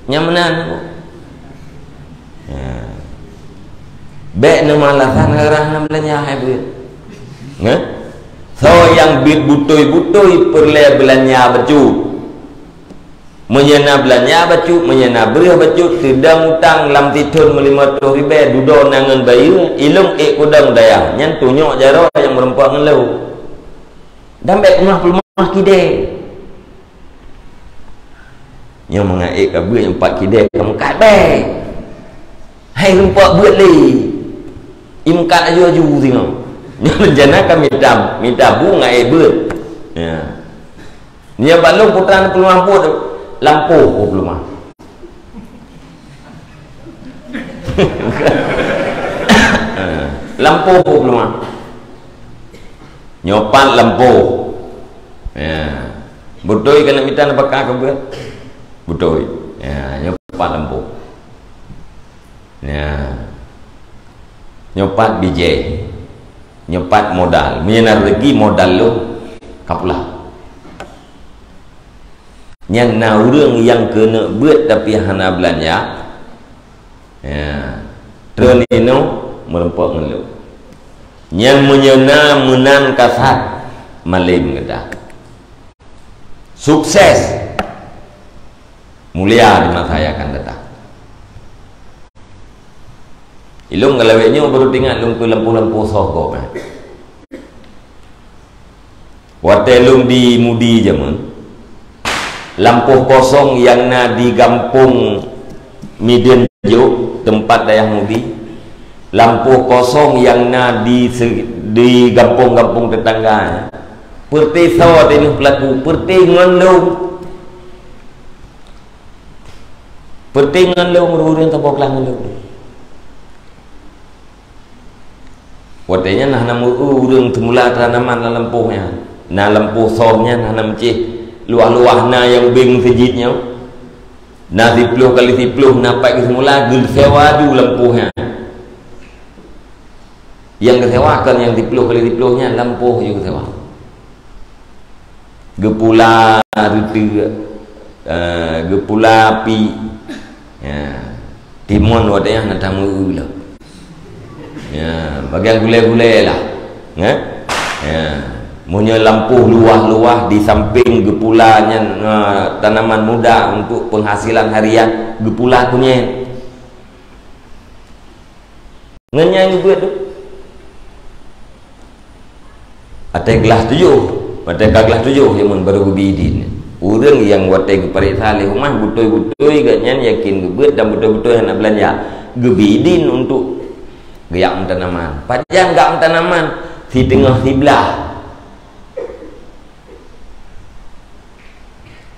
Nyamanan. Baik nama alasan ngerah nam belanja habis. So yang bit butoi perle belanja baju. Menyena belanja baju, menyena beri baju tidak utang lam titun melima tu ribe duduk nangan bayu ilung kudang daya nyan tunyok jaro yang merempuan ngelau. Dan baik rumah kide. Yang mengaik kabel yang 4 kide kamu kat baik. Hai rempak buat li. Imkat aju tengok. Yang jana kan minta bunga beut. Ya. Nya balung putaran peluang pun lampu peluang. Lampu peluang. Nyopan lampu. Ya. Butoi kena minta nak bakar ke beut. Butoi. Ya, nyopan lampu. Ya. Nyopat biji, nyopat modal, menyana rezeki modal lu kapulah. Yang na urang yang kena buat tapi hana belanja, ya, terlino merempak ngelu. Yang menyana menan kasat malim gedah. Sukses mulia di masa yang akan datang. Ilung galaweknya baru tinggal lung ke lampu-lampu sokok. Watelung di mudi jaman. Lampu kosong yang na di kampung Midian Jo, tempat dayah mudi. Lampu kosong yang na di kampung-kampung tetangga. Perti sawat ini pelaku, perti ngandung. Perti ngandung merurun tapok lang ngandung. Watenya nah namu urang temula tanaman dalam lampunya. Nah lampu somnya nah nam cih luah-luah na yang bing sejitnya. Nah 10 kali 10 napak ke semula gel sewa du lampunya. Yang kesewakan yang 10 kali 10-nya lampu juga sewa. Gepula rute gepula api. Ya. Timun watenya nah tamu lah. Ya, bagian gulai-gulai lah. Ya. Punya lampu luah-luah di samping gepulanya tanaman muda untuk penghasilan harian gepula punya. Ngenyang buat tu. Ada gelas 7, ada gelas 7 yang baru bidin. Orang yang watai keparit salih rumah butoi-butoi katnya yakin gebet dan betul-betul yang nak belanja gebidin untuk gayak tanaman. Panjang gak tanaman di tengah sebelah.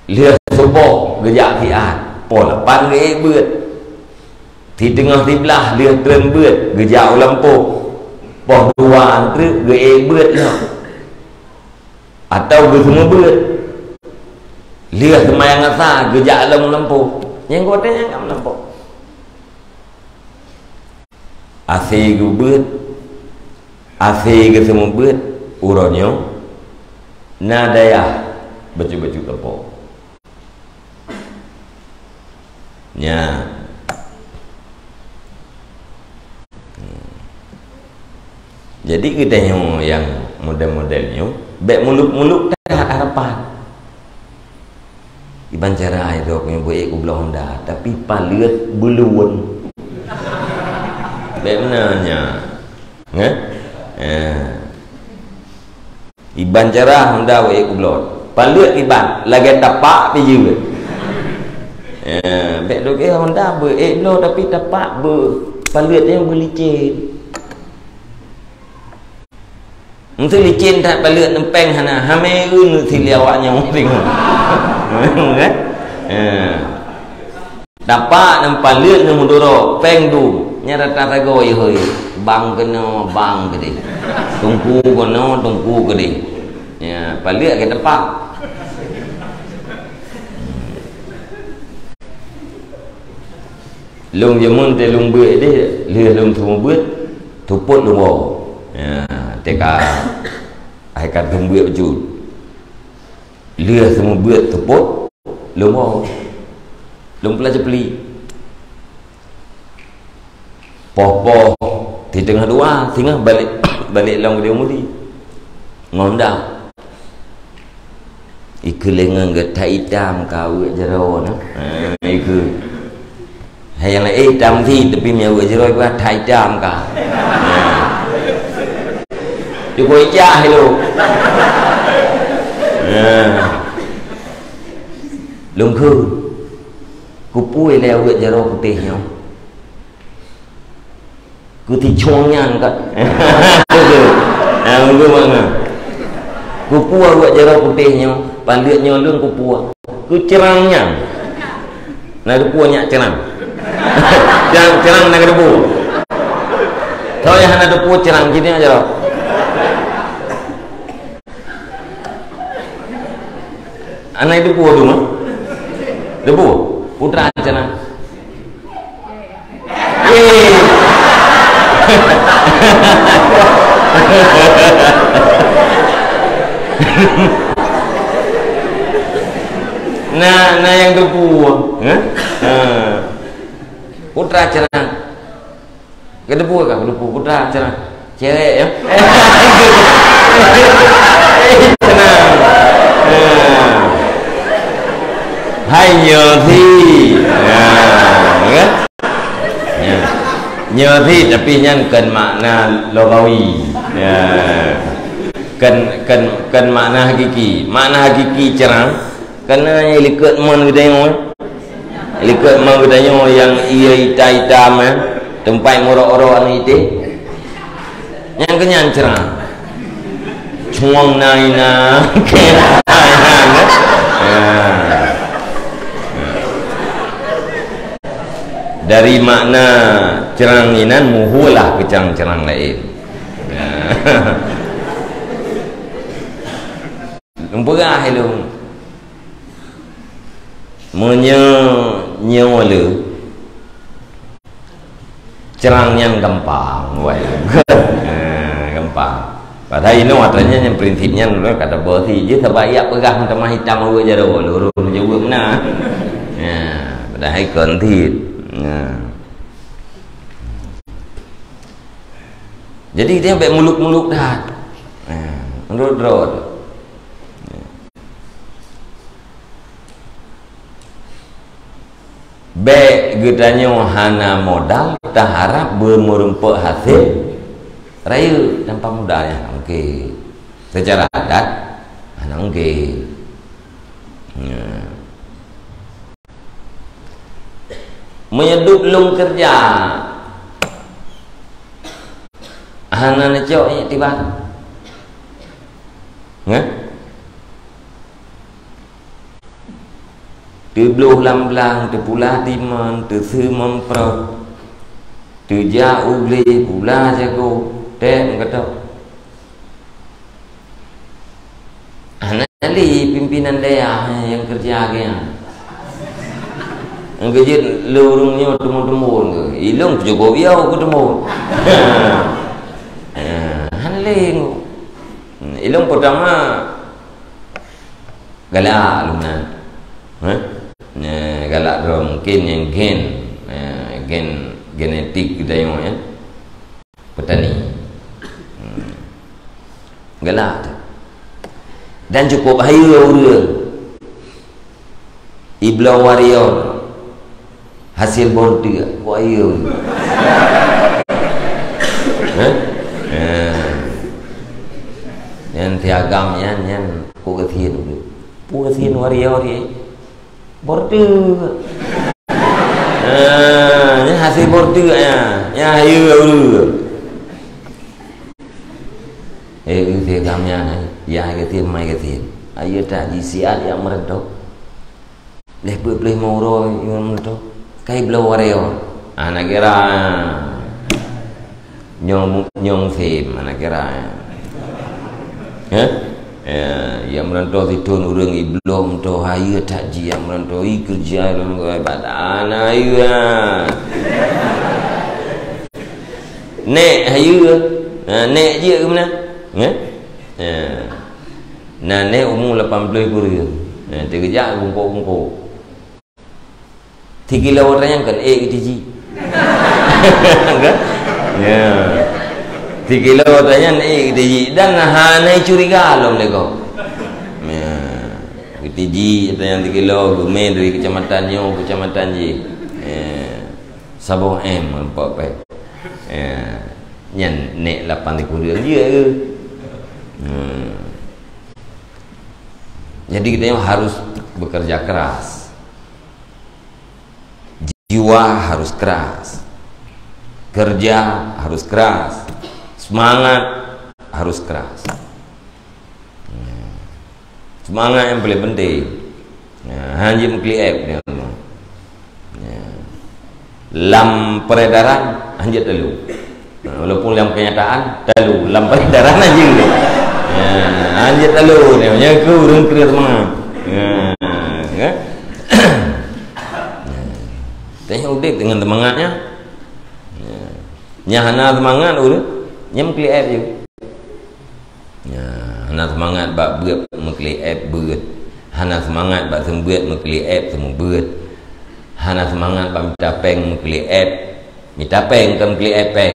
Lihat subuh gayak siat. Pola pan ge beut. Di tengah sebelah lihat tren beut gayak lampu. Poh dua antri ge beut lah. Atau ge semua beut. Lihat semayang asa gayak lampu. Yang kotanya gak lampu. AC ke beut, AC ke semua beut, uronyo, na daya, baju-baju tepuk. Ya. Jadi kita yang model-modelnya baik muluk-muluk tak harapan. Iban cara air punya buat ku belah Honda, tapi palit buluan. Baik benarnya. Ngah? Iban cara Honda buat ku belah. Palit iban lagi tapak pi je. Baik dok Honda buat belah tapi tapak palit yang berlicin. Untuk licin tak balik nempeng hana hameun si liawaknya tengok. Kan? Dapat nampak liat na mudoro peng du nyara tarago ye bang kena bang gede. Tungku kono tungku gede. Ya, balik ke tempat. Lung jamun te lung buat dia, leh lung tu buat tuput lung. Ya, teka aikat gembuat baju lia semua buat tepuk lomba pelajar beli poh di tengah dua tinggal balik long dia mudi ngonda iku lengan ke tak hitam kau jero na iku hayang la hitam thi tapi mia jero ba tak hitam ka Dia jah lu. Lung khư ku pui leo wet jaro putih nhau. Ku thi chuang nyan kat. Ku mana? Ku pua wet jaro putih nhau, pandiat nhau lung ku pua. Ku cerang nyan. Nak ku pua nyak cerang. Cerang nak ku. Tahu yang ada pua cerang gini aja loh. Anak itu puas rumah, debu putra cina. Nah yang debu, putra cina. Kedebu kah? Debu putra cina. Cewek ya. Hai nhờ thi nhờ thi tapi nyan cần makna logawi cần makna hakiki cerang karena likut mon gedeng yang ia hitam tempat moro-oro anu itu yang kenyan cerang cuang naina dari makna ceranginan muhulah ke cerang lain. Lumpurah lu menyewa cerang yang gampang, gampang. Padahal ini artinya yang prinsipnya kata berarti je terbaik pegang teman hitam awak jaro lurus jauh mana. Padahal kontit. Jadi dia baik muluk-muluk dah. Menurut baik gedanya hana modal tak harap bermerempuk hasil raya tanpa modalnya. Okey. Secara adat hana okey. Menyedup lung kerja hana necok ni tiba từ bluh lam blang từ pula timan từ sư mempro từ ja ubli pula jago tem kata hana li pimpinan daerah yang kerja ke Angkajit lurungnya temu-temu ke, ilung Jokowi aku ketemu. Hanling, ilung pertama galak lunan. Galak ro mungkin yang gen genetik kita yang petani. Galak tu. Dan cukup bahaya orang Iblau warrior hasil border bahaya. Yang tiagam yang Pugathin warrior ni border. Yang hasil border yang hayu tiagam yang Gatin mai Gatin ayo tak disial yang meredok boleh mau yang meredok kai Iblau warrior anak kira nyong fame anak kira yang merantau tidur orang Iblau merantau hayu tak ji yang merantau kerja badan hayu nek hayu nek je ke mana nah nek umur 80 kurang terkejap bungkuk 3 kilo orang yang kan kita ji ya 3 kilo tanya kita ji dan hanai curiga lo mereka kita ji tanya 3 kilo lumen dari kecamatan ji Sabong M empat pe nyan nek 8 kurang dia ke jadi kita harus bekerja keras, jiwa harus keras, kerja harus keras, semangat harus keras. Semangat yang paling penting. Hanya mengkliap lam peredaran hanya telu. Walaupun dalam kenyataan telu, lam peredaran aja. Hanya telu ni, hanya kurang clear semangat. Tanya udik dengan semangatnya. Nyahana semangat udah, nyam clear je. Hana semangat bak beut mengkliap beut. Hana semangat bak sembuat mengkliap semua beut. Hana semangat bak mitapeng mengkliap, mitapeng kan mengkliap peng.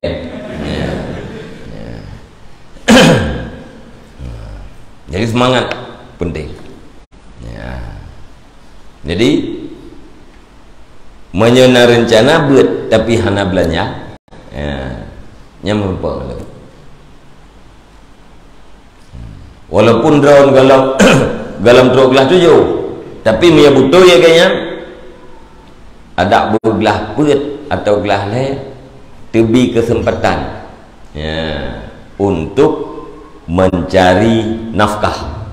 Jadi semangat penting. Jadi menyusun rencana buat tapi hana belanja, nyam rupa. Walaupun drone galam truk gelah 7, tapi dia butuh ya kayaknya ada bergelah put atau gelah le tebi kesempatan untuk mencari nafkah.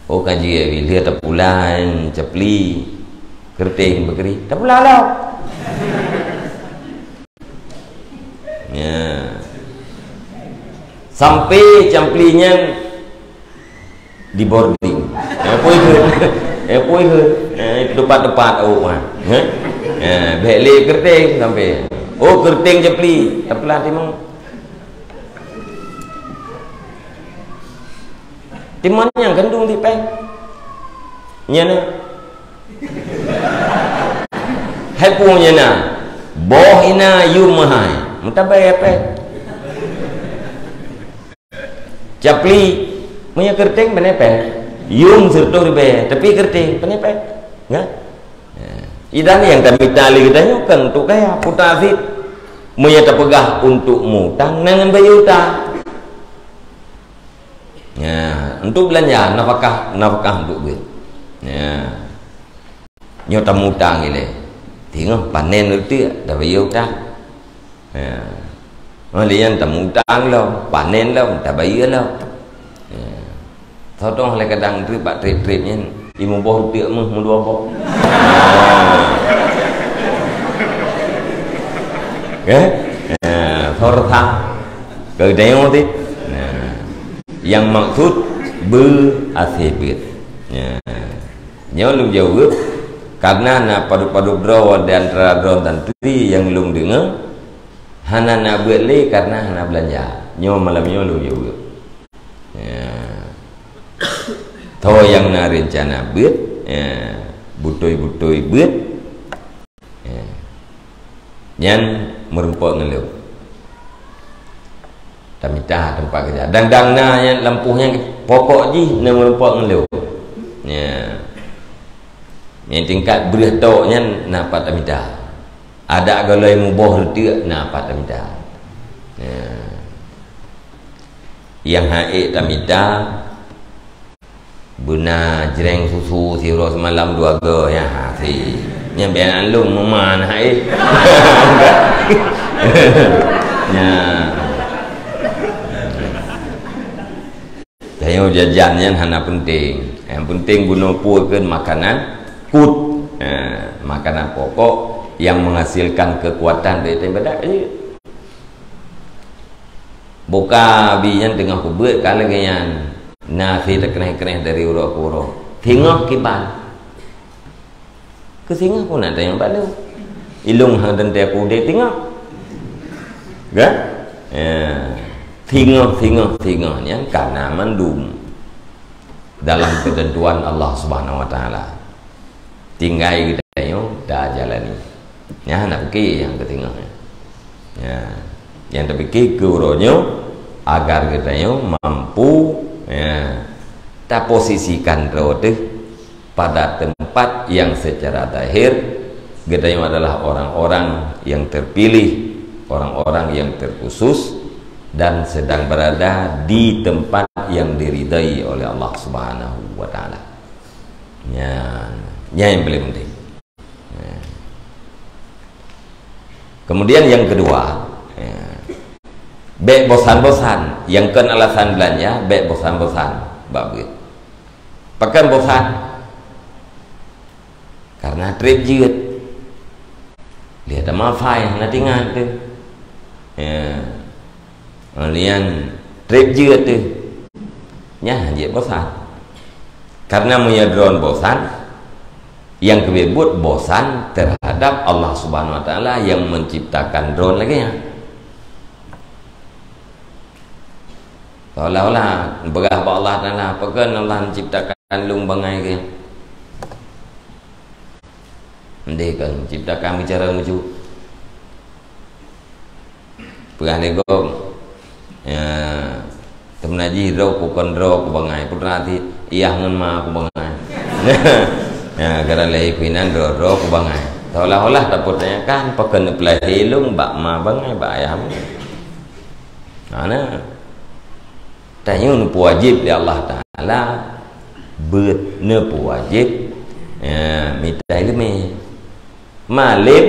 Oh kaji bila tak pulang cepli kerting bekeri tak pulang lah. Sampai camplinya di boarding. Apa itu? Tepat-tepat beli kerting sampai. Oh kerting cepli tak pulang timang. Timan yang gandung di peng. Nyana. Hai punya na. Boh ina yu mahai. Mutabai apa? Capli punya kerting benepe. Yung serta ribe, tapi kerting benepe. Enggak? Idan yang kami tali kita nyukan untuk kaya putafit punya terpegah untuk mutang dengan bayar utang. Untuk belanja nafkah untuk duit. Nyota mutang ini, tengok panen itu dah bayar utang. Malian tamu utang lo, panen lo, dah bayar lo. Tahu le kadang trip pak trip-tripnya, imu boh tiak mah dua boh. Thortha, kedai tu, yang maksud berasibit. Nyawa lu jawab karena na padu-padu draw di antara draw dan tri yang lu dengar hana na buat le karena hana belanja. Nyawa malam nyawa lu jawab. tho yang na rencana beut butoi-butoi beut nyan merempok ngeleu tamita tempat kerja dang na yang lampuhnya pokok ji na merempok ngeleu yang tingkat beureuh toknya na patamita ada galai muboh retiak na patamita yang haik tamita buna jereng susu siro semalam 2 ge ya si nya ben alung mama na haik nya tayo jajannya hana penting yang penting guna pukeun makanan kut makanan pokok yang menghasilkan kekuatan dari badan buka biyan tengah kubut kalau ganyan nafi terkeneh-keneh dari urut ke urut tengok kibal kesingah pun ada yang balu ilung hang dan aku dia tengok kan tengok yang karena mandum dalam ketentuan Allah Subhanahu wa taala tinggal kita dah jalani ya nak pergi yang ketengoknya yang terpikir keurutnya agar kita mampu tak posisikan roda pada tempat yang secara zahir kita adalah orang-orang yang terpilih, orang-orang yang terkhusus dan sedang berada di tempat yang diridai oleh Allah Subhanahu wa taala. Yang paling penting. Kemudian yang kedua, bek bosan-bosan yang kan alasan belanja bek bosan-bosan babit pakan bosan karena trip jiut lihat sama file nanti ngante kalian trip jiut tu nya dia bosan karena punya drone bosan yang kebebut bosan terhadap Allah Subhanahu wa taala yang menciptakan drone lagi ya seolah-olah berah Allah Ta'ala apakah Allah menciptakan lung bangai ke dia kan menciptakan bicara macam berah legok temen haji roh bukan roh ku bangai pernah hati iya ngenma ku bangai gara lehi kuinan roh ku bangai seolah-olah tak pertanyakan apakah nepelahi lung bak ma bangai bak ayam mana tanya nupu wajib di Allah Ta'ala bet nupu wajib minta ilmu malib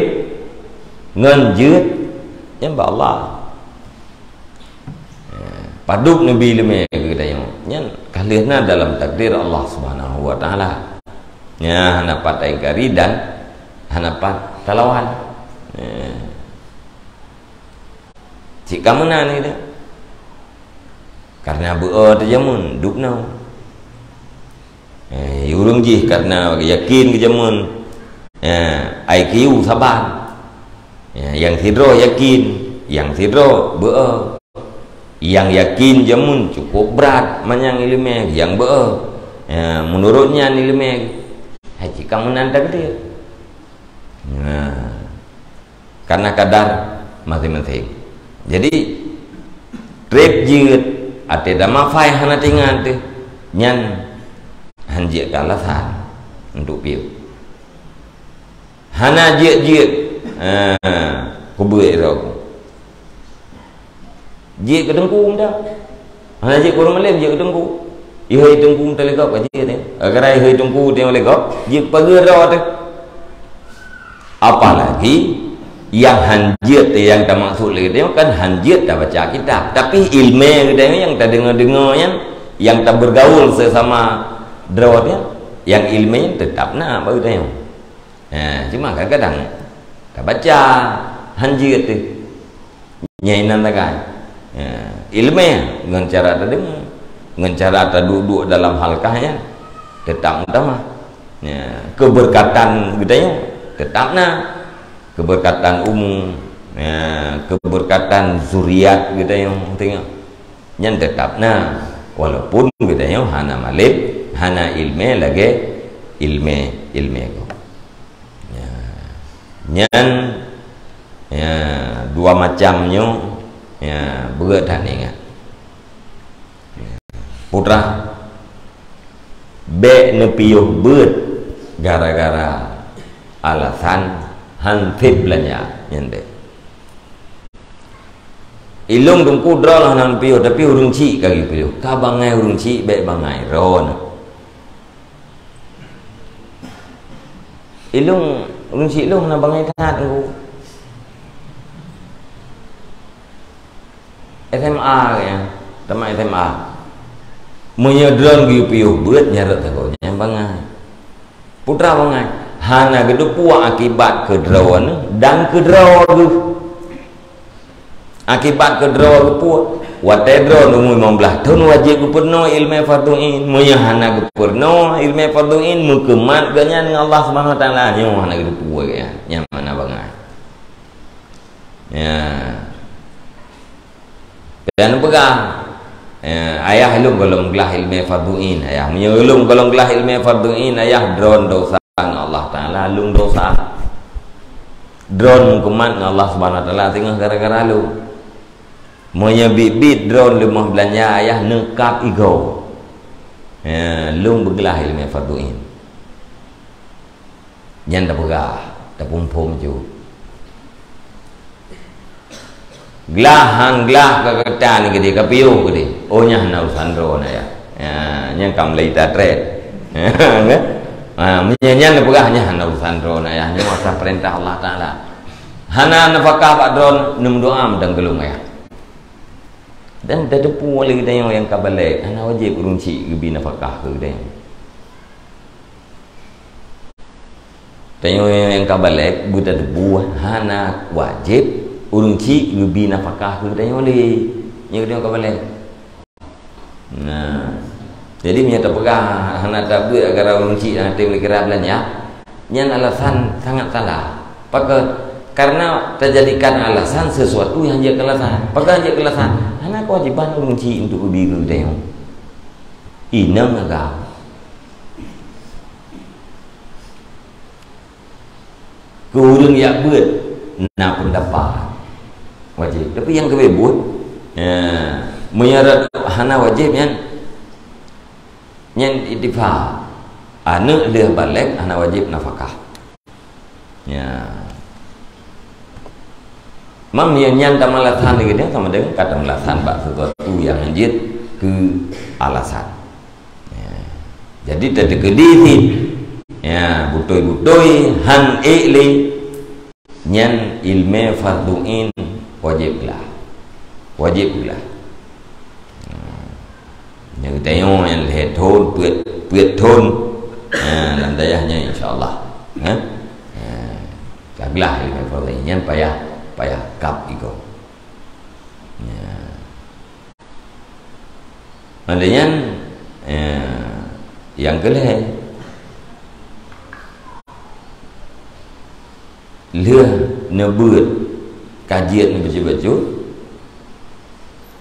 ngenjut yang ba Allah paduk nabi ilmu kita yang kalian dalam takdir Allah Subhanahu wa taala nya hanapat aingkari dan hanapat talawan jika mana ni dah karena berdoa terjamun dukna urung jih karena yakin kejamun IQ sabar yang tidro yakin yang tidro berdoa yang yakin jamun cukup berat manyang ilmu yang berdoa menurutnya ilmu haji kamu nanda dia karena kadar masing-masing jadi trip jiut ate dama fai hana tingan tu nyan hanjik kalasan untuk piu hana jik kubuik rok jik kedengku dah hana jik kurang malam jik kedengku ihai tengku telegap aja ni agar ihai tengku dia telegap jik pagi ro tu apalagi yang hanjit yang tak maksud lagi dia kan hanjit tak baca kitab tapi ilmu dia yang tak dengar yang tak bergaul sesama drawatnya yang ilmunya tetap nak baru dia cuma kadang-kadang tak baca hanjit tu nyainan tak kan ilmu dengan cara tak dengar dengan cara tak duduk dalam halkahnya tetap utama keberkatan kita tetap nak keberkatan umum keberkatan zuriat kita yang tengok yang tetap nah walaupun kita yang hana malib hana ilme lagi ilme ko ya. Nyan ya dua macamnya ya berat ingat putra be nepiyuh beut gara-gara alasan hantip belanja nyende ilung dong kudra lah nan piyo tapi urung ci kagi piyo ka bangai urung ci be bangai ron ilung urung ci ilung na bangai tat ku SMA ya teman SMA menyedron gi piyo beut nyaret ko nyam bangai putra bangai hana gedu puak akibat kedrawon dan kedraw akibat kedro kepu watedro nunggu 15 tahun wajib gupurno ilmu farduin muyahana gupurno ilmu farduin mukemat ganyan dengan Allah Subhanahu wa taala nyu hana gepu ya nyaman banget ya dan pegang ayah ilmu golong gelah ilmu farduin ayah menyelum golong gelah ilmu farduin ayah drone dosa Allah taala lung dosa drone mukemat dengan Allah Subhanahu wa taala tengah gara-gara lu monya bibit drone lemah belanja ayah nekap igo ya lung bergelah ilmu farduin nyan dah pegah dah pumpum ju gelahan gelah keketan gede kapiu gede oh nya na urusan drone ya nya kam lai ta tret nyan dah pegah nya na urusan drone ya nya masa perintah Allah taala hana nafkah pak drone num doa mendang gelung ya dan dah depu lagi kita yang kabalek anak wajib urung cik gebi nafkah ke kita tanya yang kabalek buta debu hana wajib urung cik gebi nafkah ke kita yang dia kabalek nah jadi menyata pegah hana tak buat agar urung cik nanti boleh kira belanja nyan alasan sangat salah pakai karena terjadikan alasan sesuatu yang dia kelasan pakai dia kelasan hana kewajiban urung ci untuk biru deh inang agak kurang ya buat nak pendapat wajib tapi yang kebebut menyarat hana wajib nyan itifah anak dia balik hana wajib nafkah ya mam yang nyanta malasan lagi dia sama dengan kata malasan bak sesuatu yang anjir ke alasan ya. Jadi tadi kedisi ya butoi han ili nyan ilmu farduin wajiblah yang kita yang lihat thôn tuyệt thôn làm dayahnya insyaallah kablah ilmu farduin nyan payah kap iko ya. Maknanya yang kelih leh nebut kajian baca-baca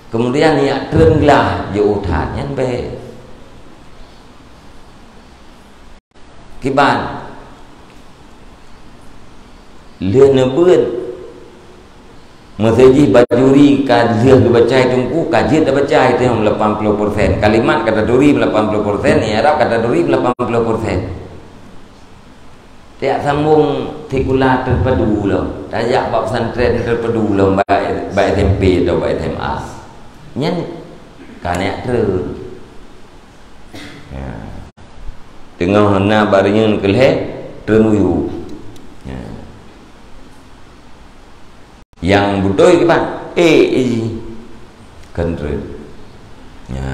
kemudian ya terenglah je uthan nyan be kiban leh nebut Masaji bajuri kajian dibaca tungku kajian dah baca itu yang 80% kalimat kata duri 80% Arab kata duri 80% tiap sambung tikula terpadu loh tajak bab pesantren terpadu loh baik SMP atau baik SMA nyen kanek ter ya. Tengah na baringan kelih ternuyu yang budoi ke bang kentri ya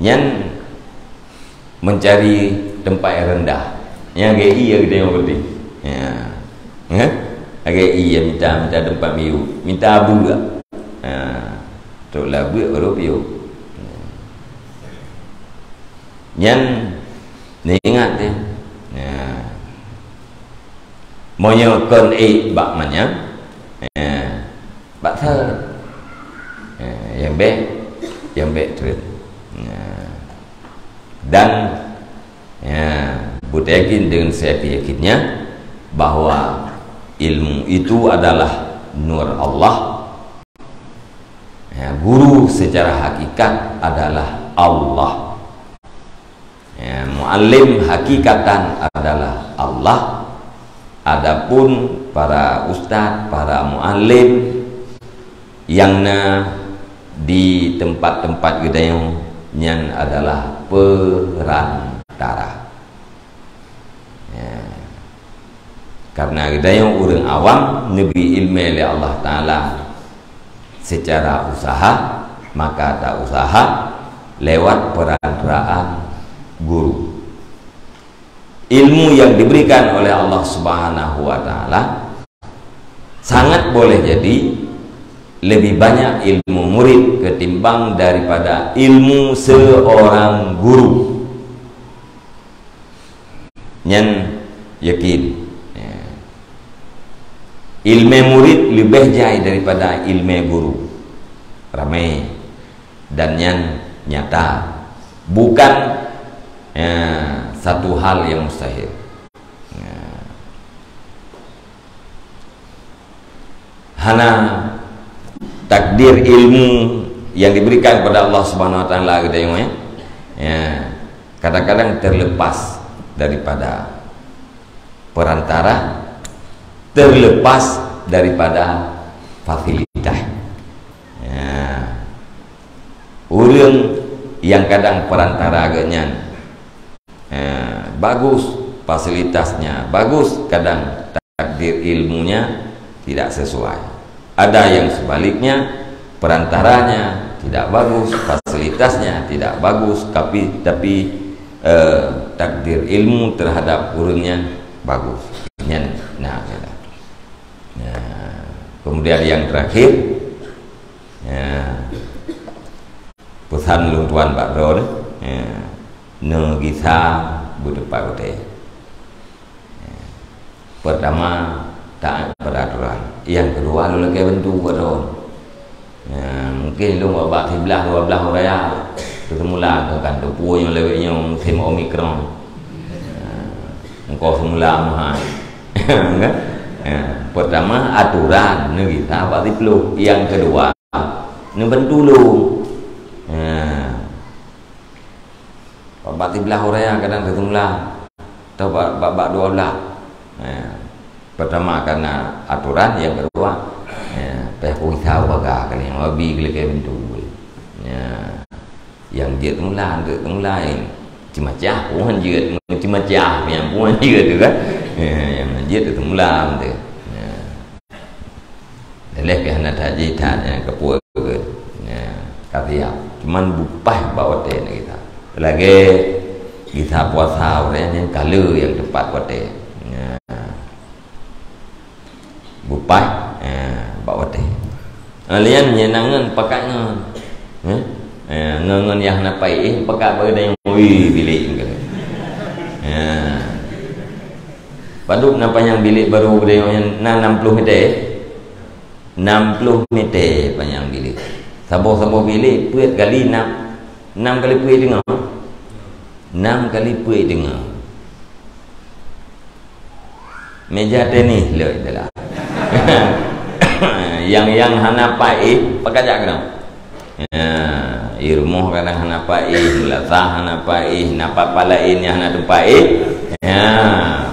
nyan mencari tempat yang rendah yang GI yang kita yang penting ya GI yang minta tempat miu minta abu juga tu lah buat baru piu nyan ni ingat dia maunya kon bak manya bak thơ yang be tren Dan buta yakin dengan saya yakinnya bahwa ilmu itu adalah nur Allah. Guru secara hakikat adalah Allah. Muallim hakikatan adalah Allah. Adapun para ustaz, para muallim yang di tempat-tempat gedayung yang adalah perantara. Karena gedayung orang awam nabi ilmu oleh Allah Ta'ala secara usaha, maka tak usaha lewat perantaraan guru. Ilmu yang diberikan oleh Allah Subhanahu wa Ta'ala sangat boleh jadi lebih banyak ilmu murid ketimbang daripada ilmu seorang guru. Yang yakin ilmu murid lebih jauh daripada ilmu guru. Ramai dan yang nyata, bukan satu hal yang mustahil. Hana takdir ilmu yang diberikan kepada Allah Subhanahu wa Ta'ala kadang-kadang terlepas daripada perantara, terlepas daripada fasilitas. Orang yang kadang perantara agaknya bagus, fasilitasnya bagus, kadang takdir ilmunya tidak sesuai. Ada yang sebaliknya, perantaranya tidak bagus, fasilitasnya tidak bagus, tapi takdir ilmu terhadap orangnya bagus. Kemudian yang terakhir, pesan lu tuan Pak Bro, negisa budepak kote. Pertama, taat peraturan. Yang kedua, lu lagi bentuk bro. Mungkin lu buat 11-12 orang ya, semula kan tupu yang lewatnya musim Omikron. Engkau semula mahal. Pertama, aturan negisa pasti perlu. Yang kedua, ngebentuk lu. Bak 13 orang yang kadang semula atau bak 12. Pertama karena aturan, yang kedua pehku tahu baga kan yang lebih gila kayak bentuk. Yang dia semula lain cimacah puan juga cimacah yang puan juga tu kan. Yang dia tu semula tu. Lelaki hana tajitan ke puak ke. Kata cuman bupai bawa teh kita. Lagi kita puasa orang yang kala yang tepat kote. Bupai bawa teh. Alian nyenangan pakaknya. Ngangan yang napai pakak pada yang oi bilik kan. Paduk napa yang bilik baru pada yang 60 meter. 60 meter panjang bilik. Sabo-sabo bilik puit kali 6 kali puit dengar. 6 kali puit dengar. Meja tenis le itulah. yang hana pai pakajak kan. Irmuh kadang hana pai, latah hana pai, napa palain yang hana pai.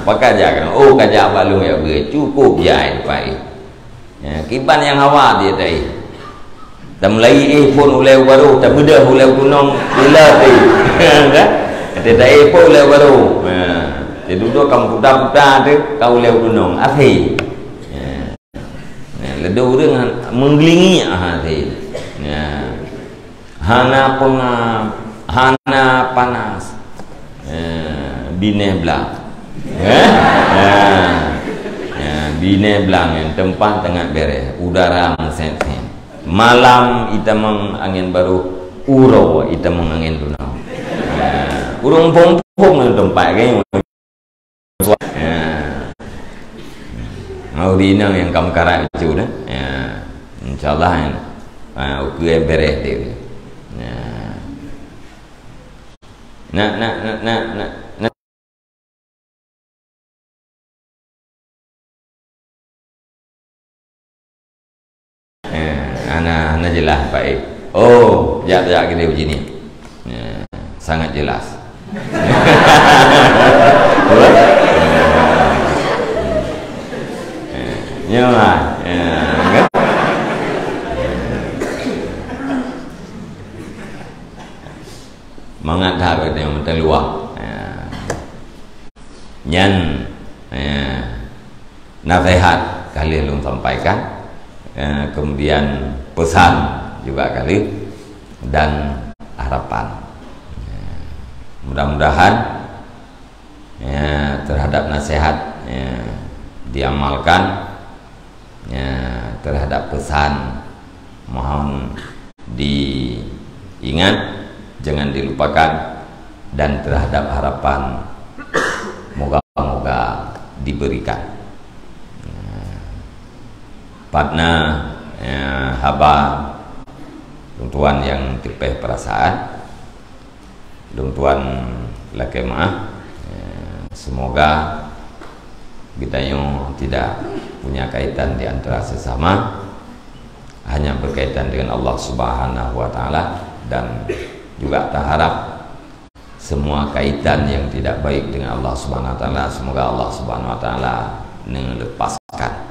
Pakajak kan. Oh kajak balu ya cukup jai pai. Kiban yang hawa dia tadi. Tamlai pun ulai baru, tak mudah ulai gunung bila tu. Tidak pun ulai baru. Jadi duduk kamu kuda-kuda tu, kau ulai gunung. Akhir. Ledu orang menggelingi akhir. Hana panas. Bine belang. Bine belang yang tempat tengah beres, udara sen-sen. Malam kita angin baru uro kita angin tunau. Urung pom-pom di tempat kan. Mau dinang yang kamu karak itu dah. Insyaallah ukur beres dia. Nak. Ana jelas baik. Oh, ya gini begini. Sangat jelas. Ya lah. Mengadhar yang menteluah. Nyan nasihat kali belum sampaikan. Kemudian pesan juga kali dan harapan. Mudah-mudahan terhadap nasihat diamalkan, terhadap pesan mohon diingat, jangan dilupakan, dan terhadap harapan moga-moga diberikan. Partner haba tuan yang tipeh perasaan tuan lakemah, semoga kita yang tidak punya kaitan di antara sesama, hanya berkaitan dengan Allah Subhanahu wa Ta'ala, dan juga terharap semua kaitan yang tidak baik dengan Allah Subhanahu wa Ta'ala, semoga Allah Subhanahu wa Ta'ala melepaskan.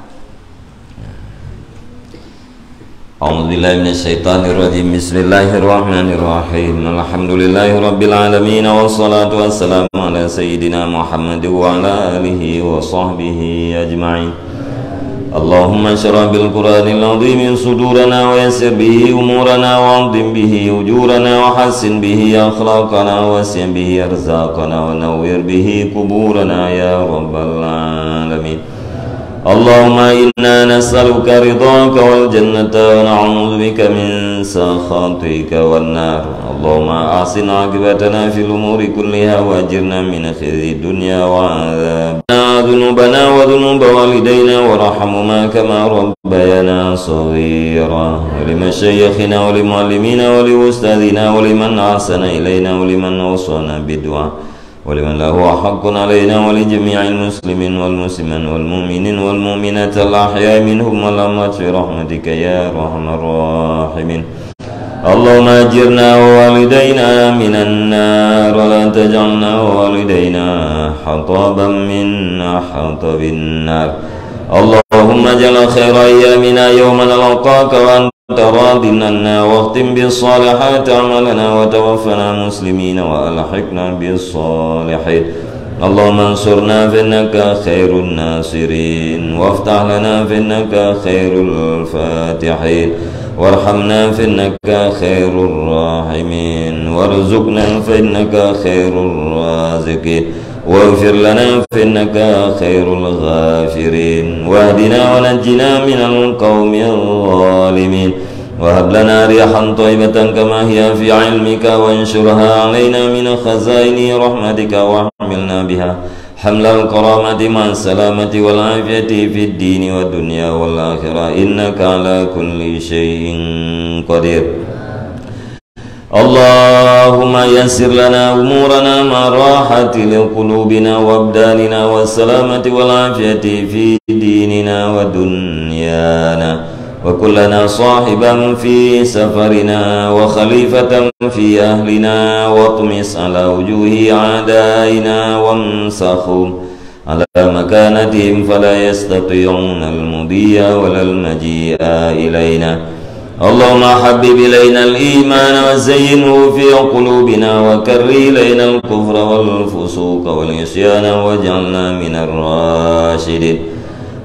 A'udzubillahi minasyaitonirrajim. Bismillahirrahmanirrahim. Alhamdulillahi rabbil alamin, wassalatu wassalamu ala sayyidina Muhammad wa ala alihi wa sahbihi ajma'in. Allahumma syrah bil Qur'anil azim sudurana wa yassir bihi umurana wa 'adhim bihi ujurana wa hassin bihi akhlaqana wa wasi' bihi arzaqana wa nawwir bihi kuburana ya rabbal alamin. Allahumma inna nas'aluka ridhaka wal jannata wa na'udzu bika min sakhatika wan nar. Allahumma ahsin 'aqibatana fil umuri kulliha wa ajirna min khizyi dunya wa 'adzab dhunubana wa dhunub walidayna warhamhuma kama rabbayana shaghira. Wa li masyayikhina wa li muallimina wa li ustadzina wa liman ahsana ilaina wa liman awsana bid-du'a ولمن له حق علينا ولجميع المسلمين والمسلمين والمؤمنين والمؤمنات الأحياء منهم والأموات برحمتك يا أرحم الراحمين. اللهم أجرنا ووالدينا من النار ولا تجعلنا ووالدينا حطبا من حطب النار. اللهم اجعل خير أيامنا يوم نلقاك وأنت راض عنا واختم بالصالحات أعمالنا وتوفنا مسلمين وألحقنا بالصالحين. اللهم انصرنا فإنك خير الناصرين وافتح لنا فإنك خير الفاتحين وارحمنا فإنك خير الراحمين وارزقنا فإنك خير الرازقين واغفر لنا فإنك خير الغافرين واهدنا ونجنا من القوم الظالمين وهب لنا ريحا طيبة كما هي في علمك وانشرها علينا من خزائن رحمتك واحملنا بها حمل الكرامة مع السلامة والعافية في الدين والدنيا والآخرة إنك على كل شيء قدير. اللهم يسر لنا أمورنا مع راحة لقلوبنا وأبداننا والسلامة والعافية في ديننا ودنيانا وكلنا صاحبا في سفرنا وخليفة في أهلنا واطمس على وجوه أعدائنا وامسخهم على مكانتهم فلا يستطيعون المضي ولا المجيء إلينا. اللهم حبب إلينا الإيمان وزينه في قلوبنا وكره إلينا الكفر والفسوق والعصيان واجعلنا من الراشدين.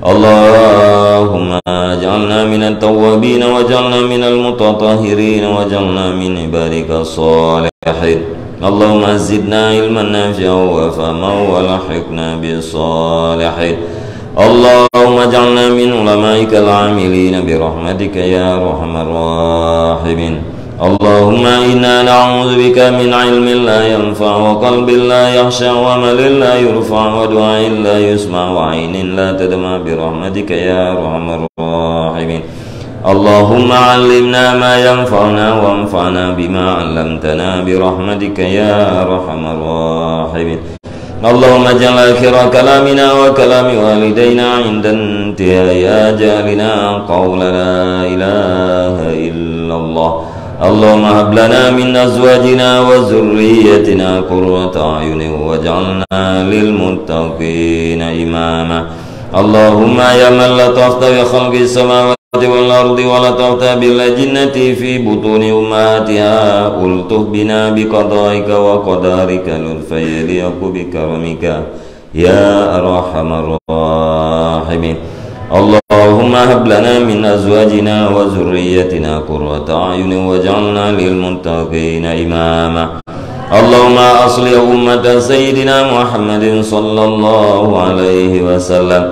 اللهم اجعلنا من التوابين واجعلنا من المتطهرين واجعلنا من عبادك الصالحين. اللهم زدنا علما نافعا وفهما والحقنا بالصالحين. اللهم اجعلنا من علمائك العاملين برحمتك يا أرحم الراحمين. اللهم إنا نعوذ بك من علم لا ينفع وقلب لا يخشع وعمل لا يرفع ودعاء لا يسمع وعين لا تدمع برحمتك يا أرحم الراحمين. اللهم علمنا ما ينفعنا وانفعنا بما علمتنا برحمتك يا أرحم الراحمين. اللهم اجعل آخر كلامنا وكلام والدينا عند انتهاء أجالنا قول لا إله إلا الله. اللهم هب لنا من أزواجنا وذريتنا قرة أعين واجعلنا للمتقين إماما. اللهم يا من لطفت بخلق السماوات والأرض ولطفت بالأجنة في بطون أمهاتها، ألطف بنا بقضائك وقدارك لطفا يليق بكرمك يا أرحم الراحمين. اللهم هب لنا من أزواجنا وذريتنا قرة أعين واجعلنا للمتقين إماما. اللهم أصلح أمة سيدنا محمد صلى الله عليه وسلم.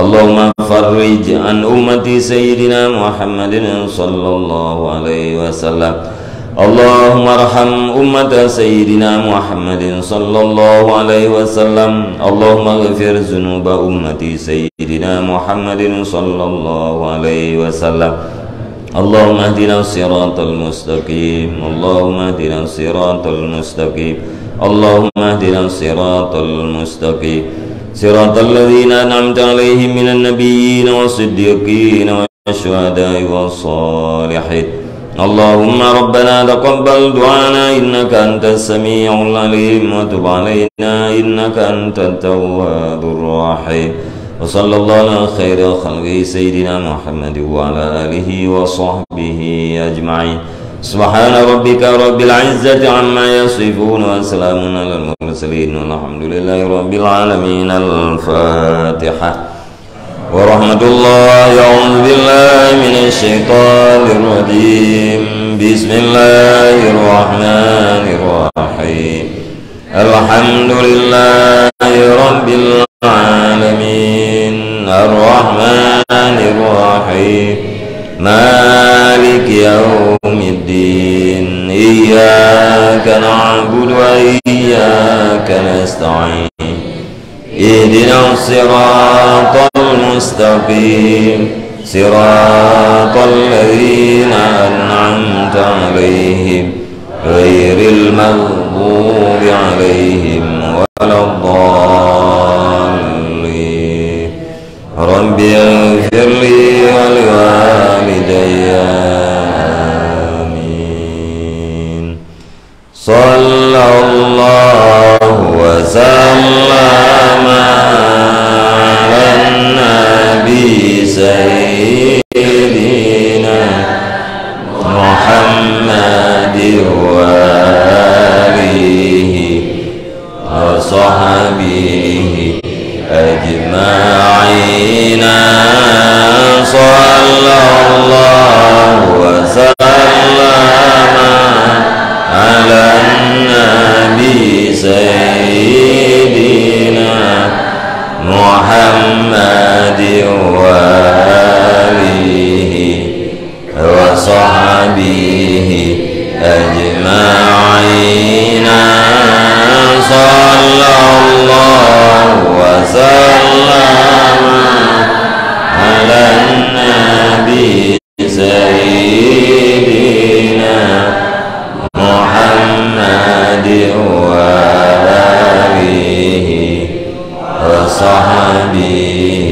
اللهم فرج عن أمة سيدنا محمد صلى الله عليه وسلم. اللهم ارحم أمة سيدنا محمد صلى الله عليه وسلم. اللهم اغفر ذنوب أمة سيدنا محمد صلى الله عليه وسلم. اللهم اهدنا الصراط المستقيم. اللهم اهدنا الصراط المستقيم. اللهم اهدنا الصراط المستقيم، صراط الذين أنعمت عليهم من النبيين والصديقين والشهداء والصالحين. اللهم ربنا تقبل دعانا إنك أنت السميع العليم وتب علينا إنك أنت التواب الرحيم. وصلى الله على خير خلقه سيدنا محمد وعلى آله وصحبه أجمعين. سبحان ربك رب العزة عما يصفون وسلام على المرسلين والحمد لله رب العالمين. الفاتحة. ورحمة الله. أعوذ بالله من الشيطان الرجيم. بسم الله الرحمن الرحيم. الحمد لله رب العالمين الرحمن الرحيم مالك يوم الدين. إياك نعبد وإياك نستعين. اهدنا الصراط المستقيم صراط الذين أنعمت عليهم غير المغضوب عليهم ولا الضالين. رب اغفر لي ولوالدي آمين. صلى الله وسلم على النبي سيدنا محمد وآله وصحبه أجمعين. صلى الله وسلم على النبي سيدنا محمد وآله وصحبه أجمعين. صلى الله وسلم على النبي سيدنا محمد وآله وصحبه